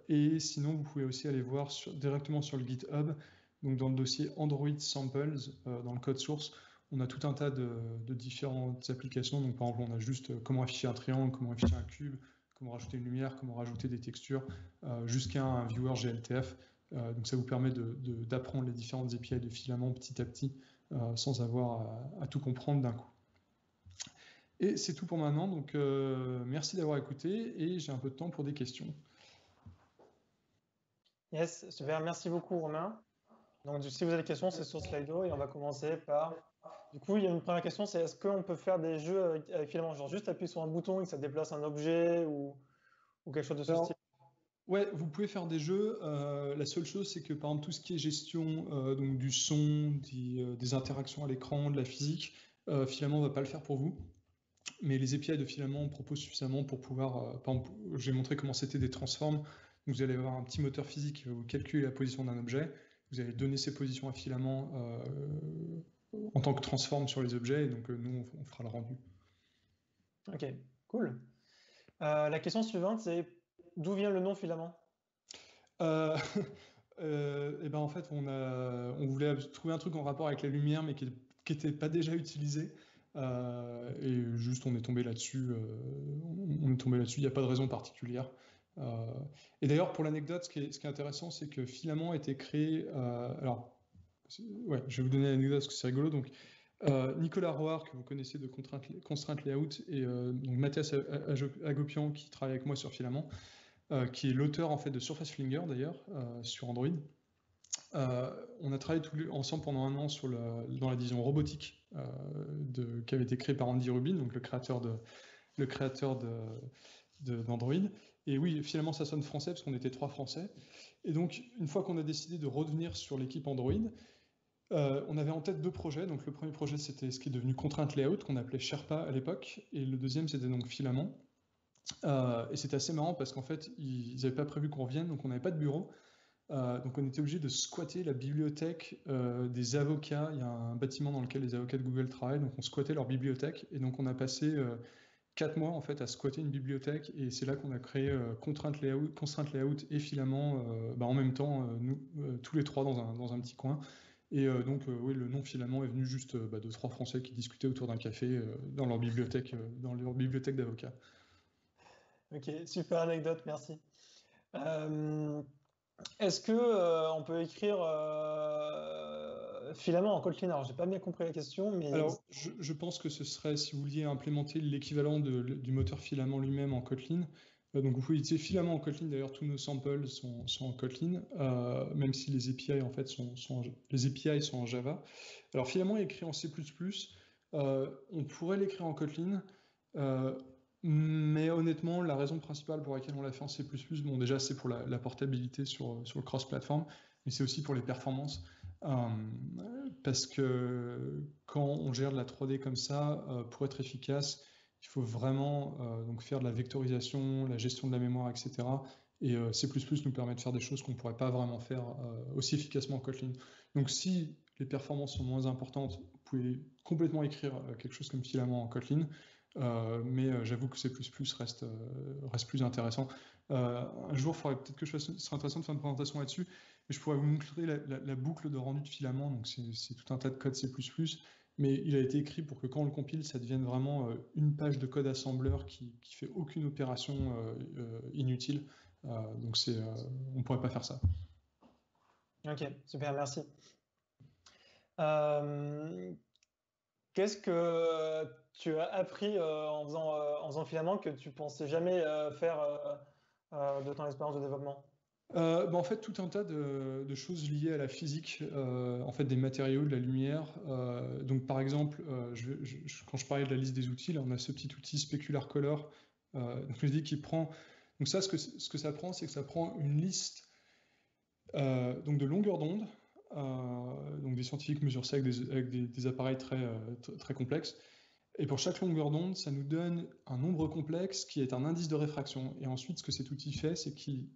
Et sinon, vous pouvez aussi aller voir directement sur le GitHub, donc dans le dossier Android Samples, dans le code source, on a tout un tas de différentes applications. Donc par exemple, on a juste comment afficher un triangle, comment afficher un cube, comment rajouter une lumière, comment rajouter des textures, jusqu'à un viewer GLTF. Donc ça vous permet d'apprendre les différentes API de Filament petit à petit, sans avoir à tout comprendre d'un coup. Et c'est tout pour maintenant, donc merci d'avoir écouté, et j'ai un peu de temps pour des questions. Yes, super, merci beaucoup Romain. Donc si vous avez des questions, c'est sur Slido, et on va commencer par... Du coup, il y a une première question, c'est est-ce qu'on peut faire des jeux avec Filament, genre juste appuyer sur un bouton et que ça déplace un objet ou quelque chose de ce style? Ouais, vous pouvez faire des jeux. La seule chose, c'est que par exemple, tout ce qui est gestion donc du son, des interactions à l'écran, de la physique, Filament ne va pas le faire pour vous. Mais les API de Filament proposent suffisamment pour pouvoir... par exemple, j'ai montré comment c'était des transforms. Donc vous allez avoir un petit moteur physique qui va vous calculer la position d'un objet. Vous allez donner ces positions à Filament en tant que transform sur les objets. Et donc nous, on fera le rendu. Ok, cool. La question suivante, c'est d'où vient le nom Filament? Et ben en fait, on voulait trouver un truc en rapport avec la lumière, mais qui n'était pas déjà utilisé. Et juste, on est tombé là-dessus. On est tombé là-dessus. Il n'y a pas de raison particulière. Et d'ailleurs, pour l'anecdote, ce qui est intéressant, c'est que Filament a été créé. Alors, ouais, je vais vous donner l'anecdote parce que c'est rigolo. Donc, Nicolas Rohar, que vous connaissez de Constraint Layout, et donc Mathias Agopian, qui travaille avec moi sur Filament, qui est l'auteur en fait de Surface Flinger d'ailleurs sur Android. On a travaillé tous ensemble pendant un an dans la division robotique qui avait été créée par Andy Rubin, donc le créateur d'Android. Et oui, finalement, ça sonne français parce qu'on était 3 Français. Et donc, une fois qu'on a décidé de revenir sur l'équipe Android, on avait en tête 2 projets. Donc, le premier projet, c'était ce qui est devenu Constraint Layout, qu'on appelait Sherpa à l'époque. Et le deuxième, c'était donc Filament. Et c'était assez marrant parce qu'en fait, ils n'avaient pas prévu qu'on revienne, donc on n'avait pas de bureau. Donc on était obligé de squatter la bibliothèque des avocats. Il y a un bâtiment dans lequel les avocats de Google travaillent, donc on squattait leur bibliothèque. Et donc on a passé 4 mois en fait à squatter une bibliothèque, et c'est là qu'on a créé Constraint Layout et Filament en même temps, nous tous les 3 dans un petit coin. Et donc oui, le nom Filament est venu juste de 3 Français qui discutaient autour d'un café dans leur bibliothèque d'avocats. Ok, super anecdote, merci. Est-ce que on peut écrire Filament en Kotlin? Alors, j'ai pas bien compris la question, mais... Alors, je pense que ce serait, si vous vouliez implémenter l'équivalent du moteur Filament lui-même en Kotlin, Donc vous pouvez utiliser filament en Kotlin. D'ailleurs, tous nos samples sont en Kotlin, même si les API en fait les API sont en Java. Alors filament est écrit en C++. On pourrait l'écrire en Kotlin, mais honnêtement, la raison principale pour laquelle on l'a fait en C++, bon déjà c'est pour la portabilité sur le cross-platform, mais c'est aussi pour les performances. Parce que quand on gère de la 3D comme ça, pour être efficace, il faut vraiment donc faire de la vectorisation, la gestion de la mémoire, etc. Et C++ nous permet de faire des choses qu'on ne pourrait pas vraiment faire aussi efficacement en Kotlin. Donc si les performances sont moins importantes, vous pouvez complètement écrire quelque chose comme filament en Kotlin, mais j'avoue que C++ reste plus intéressant. Un jour, il faudrait peut-être que ce serait intéressant de faire une présentation là-dessus, mais je pourrais vous montrer la boucle de rendu de filament. Donc c'est tout un tas de code C++, mais il a été écrit pour que quand on le compile, ça devienne vraiment une page de code assembleur qui fait aucune opération inutile. Donc on ne pourrait pas faire ça. Ok, super, merci. Qu'est-ce que tu as appris en faisant filament que tu pensais jamais faire de ton expérience de développement? En fait, tout un tas de choses liées à la physique, en fait, des matériaux, de la lumière. Donc, par exemple, quand je parlais de la liste des outils, là, on a ce petit outil Specular Color. Donc, je dis qu'il prend. Donc, ça, ce que ça prend, c'est que ça prend une liste donc de longueur d'onde. Donc, des scientifiques mesurent ça avec des appareils très complexes. Et pour chaque longueur d'onde, ça nous donne un nombre complexe qui est un indice de réfraction. Et ensuite, ce que cet outil fait, c'est qu'il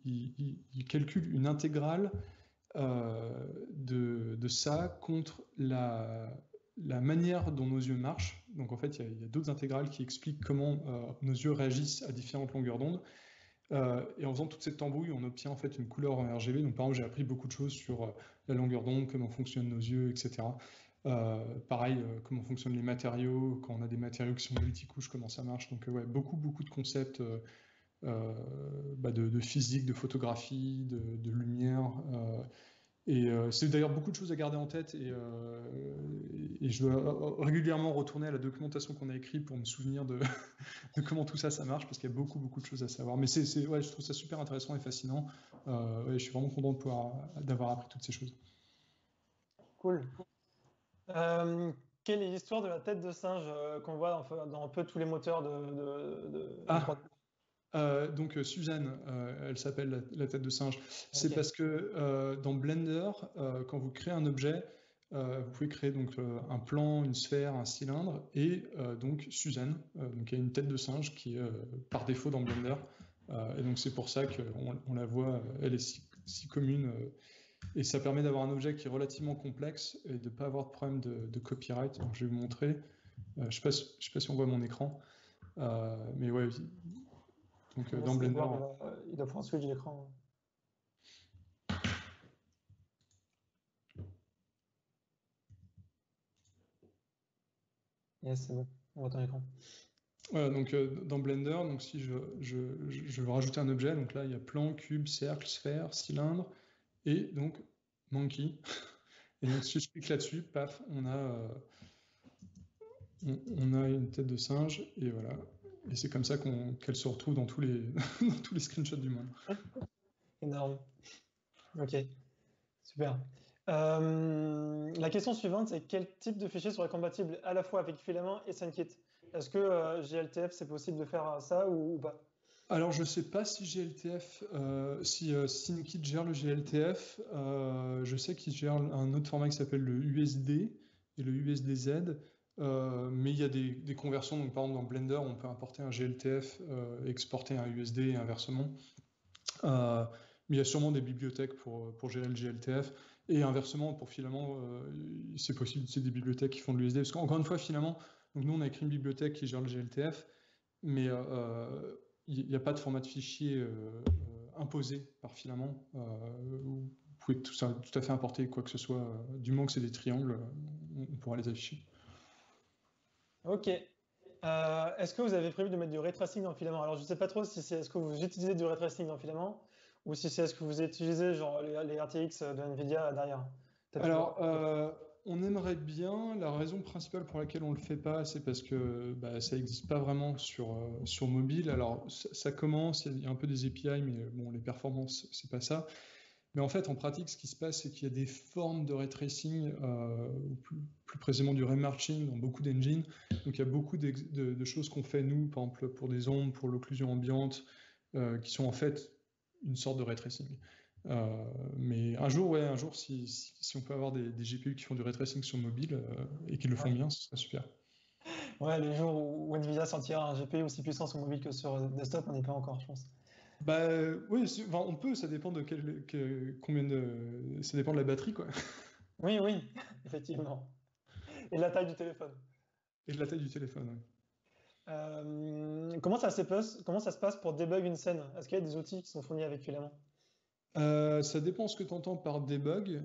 calcule une intégrale de ça contre la manière dont nos yeux marchent. Donc en fait, il y a d'autres intégrales qui expliquent comment nos yeux réagissent à différentes longueurs d'onde. Et en faisant toute cette tambouille, on obtient en fait une couleur en RGB. Donc par exemple, j'ai appris beaucoup de choses sur la longueur d'onde, comment fonctionnent nos yeux, etc. Pareil, comment fonctionnent les matériaux, quand on a des matériaux qui sont multicouches, comment ça marche. Donc ouais, beaucoup de concepts de physique, de photographie, de lumière. Et c'est d'ailleurs beaucoup de choses à garder en tête et je dois régulièrement retourner à la documentation qu'on a écrite pour me souvenir de comment tout ça marche, parce qu'il y a beaucoup de choses à savoir. Mais ouais, je trouve ça super intéressant et fascinant. Ouais, je suis vraiment content d'avoir appris toutes ces choses. Cool. Quelle est l'histoire de la tête de singe qu'on voit dans un peu tous les moteurs de 3D? Donc Suzanne, elle s'appelle la tête de singe. C'est Ok. parce que dans Blender, quand vous créez un objet, vous pouvez créer donc un plan, une sphère, un cylindre, et donc Suzanne, donc il y a une tête de singe qui est par défaut dans Blender, et donc c'est pour ça qu'on la voit, elle est si commune, et ça permet d'avoir un objet qui est relativement complexe et de ne pas avoir de problème de copyright. Donc, je vais vous montrer. Je ne sais pas si on voit mon écran, mais ouais. Donc dans Blender. Il doit faire un switch d'écran. Yes, c'est bon. On voit ton écran. Voilà, donc dans Blender, donc si je veux rajouter un objet, donc là il y a plan, cube, cercle, sphère, cylindre et donc monkey. Et donc si je clique là-dessus, paf, on a une tête de singe et voilà. Et c'est comme ça qu'elle se retrouve dans tous les tous les screenshots du monde. Énorme. Ok, super. La question suivante, c'est quel type de fichier serait compatible à la fois avec Filament et SceneKit? Est-ce que GLTF, c'est possible de faire ça ou pas? Alors, je ne sais pas si GLTF, si SceneKit gère le GLTF. Je sais qu'il gère un autre format qui s'appelle le USD et le USDZ. Mais il y a des conversions. Donc, par exemple, dans Blender, on peut importer un GLTF, exporter un USD et inversement. Mais il y a sûrement des bibliothèques pour gérer le GLTF. Et inversement, pour Filament, c'est possible, c'est des bibliothèques qui font de l'USD. Parce qu'encore une fois, Filament, donc nous, on a écrit une bibliothèque qui gère le GLTF, mais il n'y a pas de format de fichier imposé par Filament. Vous pouvez tout à fait importer quoi que ce soit. Du moment que c'est des triangles, on pourra les afficher. Ok. Est-ce que vous avez prévu de mettre du ray tracing dans Filament? Alors, je ne sais pas trop si c'est est-ce que vous utilisez du ray tracing dans Filament ou si c'est est-ce que vous utilisez genre les RTX de NVIDIA derrière. Alors, on aimerait bien. La raison principale pour laquelle on le fait pas, c'est parce que ça n'existe pas vraiment sur mobile. Alors, ça commence, il y a un peu des API, mais bon, les performances, c'est pas ça. Mais en fait, en pratique, ce qui se passe, c'est qu'il y a des formes de ray tracing, ou plus précisément du ray marching dans beaucoup d'engines. Donc, il y a beaucoup de choses qu'on fait, nous, par exemple, pour des ondes, pour l'occlusion ambiante, qui sont en fait une sorte de ray tracing. Mais un jour, si on peut avoir des GPU qui font du ray tracing sur mobile et qui le font bien, ce serait super. Ouais, le jour où Nvidia sortira un GPU aussi puissant sur mobile que sur desktop, on n'y est pas encore, je pense. Bah oui, enfin, on peut, ça dépend de ça dépend de la batterie, quoi, Oui, oui, effectivement. Et de la taille du téléphone. et de la taille du téléphone. Ouais. Comment ça se passe pour debug une scène? Est-ce qu'il y a des outils qui sont fournis avec Filament? Ça dépend ce que tu entends par debug.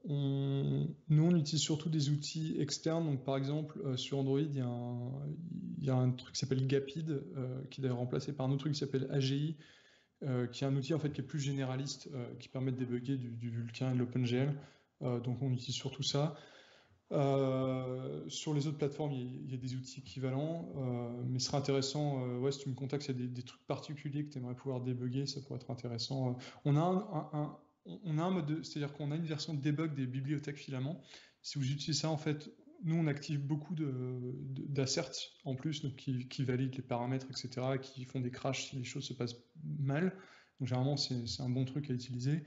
Nous, on utilise surtout des outils externes. Donc, par exemple, sur Android, il y a un truc qui s'appelle Gapid, qui est d'ailleurs remplacé par un autre truc qui s'appelle AGI, qui est un outil en fait qui est plus généraliste, qui permet de débugger du Vulkan et de l'OpenGL. Donc, on utilise surtout ça. Sur les autres plateformes, il y a des outils équivalents, mais ce serait intéressant, ouais, si tu me contactes, s'il y a des trucs particuliers que tu aimerais pouvoir débugger, ça pourrait être intéressant. On a on a un mode, c'est-à-dire qu'on a une version de debug des bibliothèques filaments. Si vous utilisez ça, en fait, nous, on active beaucoup d'asserts en plus, donc qui valident les paramètres, etc., qui font des crashs si les choses se passent mal. Donc, généralement, c'est un bon truc à utiliser.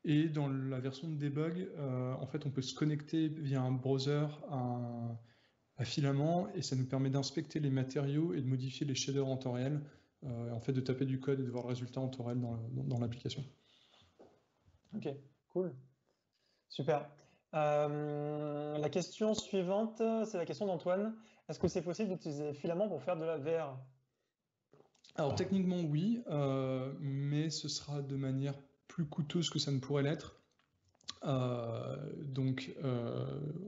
Et dans la version de debug, en fait, on peut se connecter via un browser à filament et ça nous permet d'inspecter les matériaux et de modifier les shaders en temps réel, en fait, de taper du code et de voir le résultat en temps réel dans l'application. Ok, cool. Super. La question suivante, c'est la question d'Antoine. Est-ce que c'est possible d'utiliser Filament pour faire de la VR? Alors techniquement oui, mais ce sera de manière plus coûteuse que ça ne pourrait l'être. Donc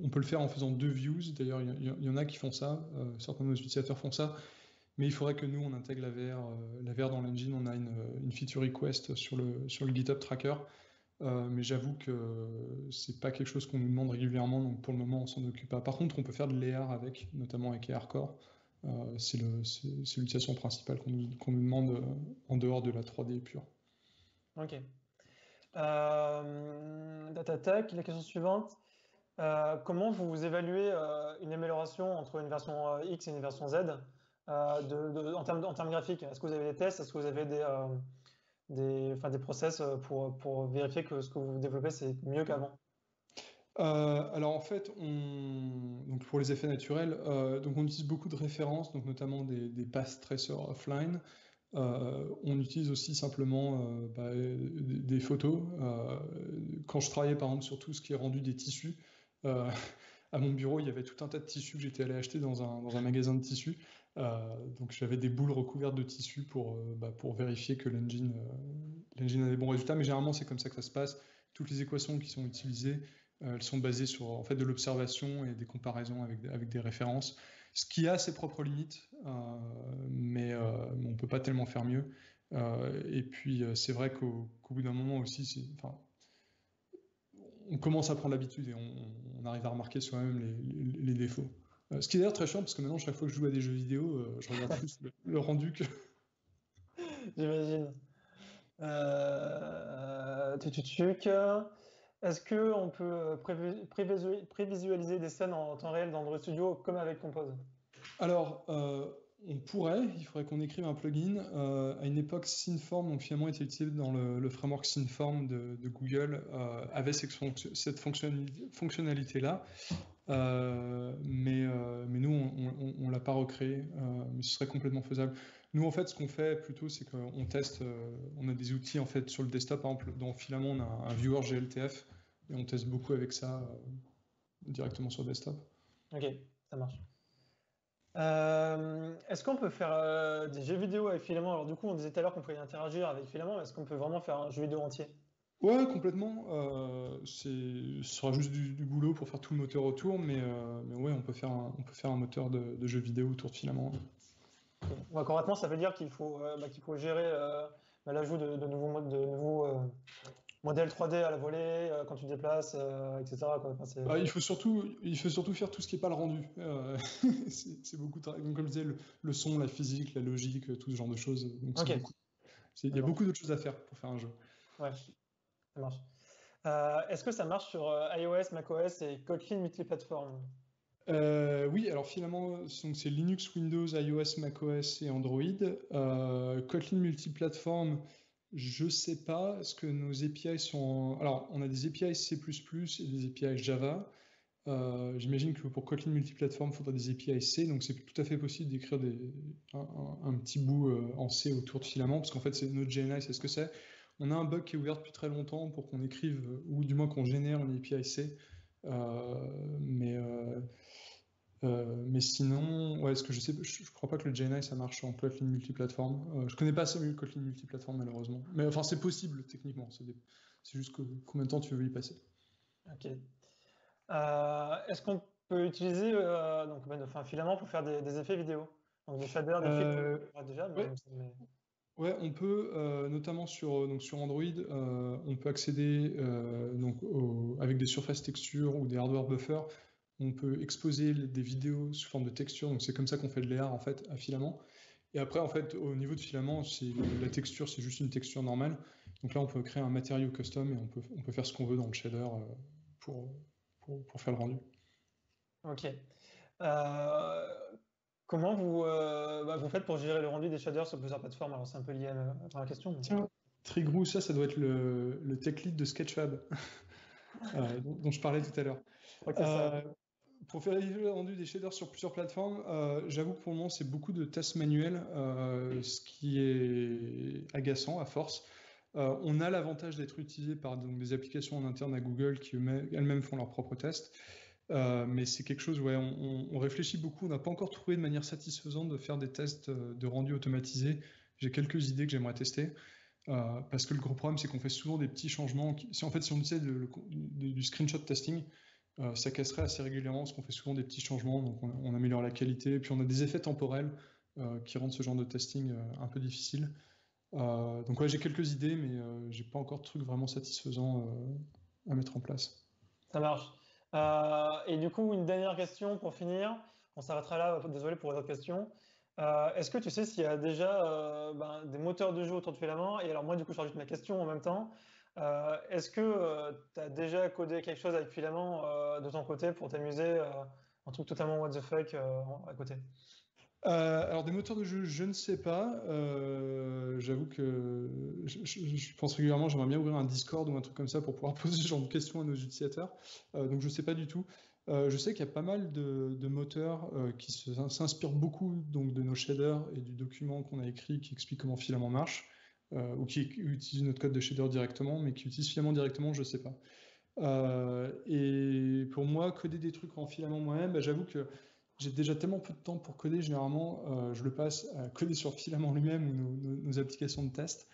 on peut le faire en faisant 2 views. D'ailleurs, il y en a qui font ça, certains de nos utilisateurs font ça, mais il faudrait que nous on intègre la VR dans l'engine. On a une feature request sur le GitHub Tracker, mais j'avoue que c'est pas quelque chose qu'on nous demande régulièrement, donc pour le moment on s'en occupe pas. Par contre, on peut faire de l'AR avec, notamment avec ARCore. C'est l'utilisation principale qu'on nous demande en dehors de la 3D pure. Ok. Datatech, la question suivante. Comment vous évaluez une amélioration entre une version X et une version Z en termes graphiques? Est-ce que vous avez des tests? Est-ce que vous avez des process pour vérifier que ce que vous développez, c'est mieux qu'avant? Alors en fait, donc pour les effets naturels, donc on utilise beaucoup de références, donc notamment des path tracers offline. On utilise aussi simplement des photos. Quand je travaillais par exemple sur tout ce qui est rendu des tissus, à mon bureau, il y avait tout un tas de tissus que j'étais allé acheter dans un magasin de tissus. Donc j'avais des boules recouvertes de tissus pour vérifier que l'engine a des bons résultats. Mais généralement, c'est comme ça que ça se passe. Toutes les équations qui sont utilisées, elles sont basées sur en fait, de l'observation et des comparaisons avec des références. Ce qui a ses propres limites, mais on ne peut pas tellement faire mieux. Et puis, c'est vrai qu'au bout d'un moment aussi, on commence à prendre l'habitude et on arrive à remarquer soi-même les défauts. Ce qui est d'ailleurs très chiant, parce que maintenant, chaque fois que je joue à des jeux vidéo, je regarde plus le rendu que... J'imagine. Est-ce qu'on peut prévisualiser des scènes en temps réel dans Android Studio comme avec Compose? Alors, on pourrait, il faudrait qu'on écrive un plugin. À une époque, Synform, donc finalement était utilisé dans le framework Synform de Google, avait cette fonctionnalité-là. Mais nous, on ne l'a pas recréé, mais ce serait complètement faisable. Nous, en fait, ce qu'on fait plutôt, c'est qu'on teste, on a des outils en fait sur le desktop, par exemple, dans Filament, on a un viewer GLTF, et on teste beaucoup avec ça directement sur le desktop. Ok, ça marche. Est-ce qu'on peut faire des jeux vidéo avec Filament? Alors du coup, on disait tout à l'heure qu'on pouvait interagir avec Filament, mais est-ce qu'on peut vraiment faire un jeu vidéo entier? Ouais, complètement. Ce sera juste du boulot pour faire tout le moteur autour, mais ouais, on peut faire un moteur de jeu vidéo autour de Filament. Ouais, concrètement, ça veut dire qu'il faut gérer l'ajout de nouveaux modèle 3D à la volée, quand tu te déplaces, etc., quoi. Enfin, Bah, il faut surtout faire tout ce qui n'est pas le rendu. C'est beaucoup de travail. Donc, comme je disais, le son, la physique, la logique, tout ce genre de choses. Donc, Ok, il y a d'accord. beaucoup d'autres choses à faire pour faire un jeu. Ouais, ça marche. Est-ce que ça marche sur iOS, macOS et Kotlin multiplateforme? Oui, alors finalement, donc c'est Linux, Windows, iOS, macOS et Android. Kotlin multiplateforme, je sais pas. Est-ce que nos API Alors, on a des API C++ et des API Java. J'imagine que pour Kotlin multiplateforme, il faudra des API C, donc c'est tout à fait possible d'écrire un petit bout en C autour de Filament, parce qu'en fait, c'est Node.js, c'est ce que c'est. On a un bug qui est ouvert depuis très longtemps pour qu'on écrive, ou du moins qu'on génère une API C. Mais sinon, ouais, ce que je sais, je crois pas que le JNI ça marche en Kotlin multiplateforme. Je connais pas assez mieux Kotlin multiplateforme malheureusement. Mais enfin, c'est possible techniquement. C'est juste combien de temps tu veux y passer. Ok. Est-ce qu'on peut utiliser donc, enfin, Filament pour faire des effets vidéo? Donc des shaders, des filtres, Euh, déjà, ouais, mais- ouais, on peut notamment donc sur Android, on peut accéder avec des surfaces textures ou des hardware buffers. On peut exposer des vidéos sous forme de texture. Donc c'est comme ça qu'on fait de l'AR en fait à Filament. Et après, en fait, au niveau de Filament, la texture, c'est juste une texture normale. Donc là, on peut créer un matériau custom et on peut faire ce qu'on veut dans le shader pour, pour faire le rendu. Ok. Euh, Comment vous faites pour gérer le rendu des shaders sur plusieurs plateformes? Alors c'est un peu lié à la question. Tiens, Trigrou, ça doit être le tech lead de Sketchfab dont je parlais tout à l'heure. Je crois que c'est ça. Euh, pour faire le rendu des shaders sur plusieurs plateformes, j'avoue que pour le moment, c'est beaucoup de tests manuels, ce qui est agaçant à force. On a l'avantage d'être utilisé par donc, des applications en interne à Google qui elles-mêmes font leurs propres tests. Mais c'est quelque chose, ouais, on réfléchit beaucoup. On n'a pas encore trouvé de manière satisfaisante de faire des tests de rendu automatisé. J'ai quelques idées que j'aimerais tester. Parce que le gros problème, c'est qu'on fait souvent des petits changements. Si on essaie du screenshot testing, ça casserait assez régulièrement parce qu'on fait souvent des petits changements. Donc on améliore la qualité. Et puis on a des effets temporels qui rendent ce genre de testing un peu difficile. Donc ouais, j'ai quelques idées, mais j'ai pas encore de trucs vraiment satisfaisants à mettre en place. Ça marche. Et du coup, une dernière question pour finir. On s'arrêtera là. Désolé pour les autres questions. Est-ce que tu sais s'il y a déjà des moteurs de jeu autour de Filament? Et alors moi, du coup, je rajoute ma question en même temps. Est-ce que tu as déjà codé quelque chose avec Filament de ton côté pour t'amuser, un truc totalement what the fuck à côté? Alors des moteurs de jeu, je ne sais pas. J'avoue que je pense régulièrement, j'aimerais bien ouvrir un Discord ou un truc comme ça pour pouvoir poser ce genre de questions à nos utilisateurs. Donc je ne sais pas du tout. Je sais qu'il y a pas mal de moteurs qui s'inspirent beaucoup donc de nos shaders et du document qu'on a écrit qui explique comment Filament marche, ou qui utilise notre code de shader directement, mais qui utilise Filament directement, je ne sais pas. Et pour moi, coder des trucs en Filament moi-même, bah, j'avoue que j'ai déjà tellement peu de temps pour coder, généralement, je le passe à coder sur Filament lui-même ou nos applications de test.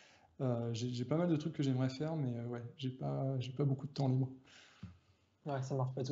J'ai pas mal de trucs que j'aimerais faire, mais ouais, j'ai pas beaucoup de temps libre. Ouais, ça marche pas.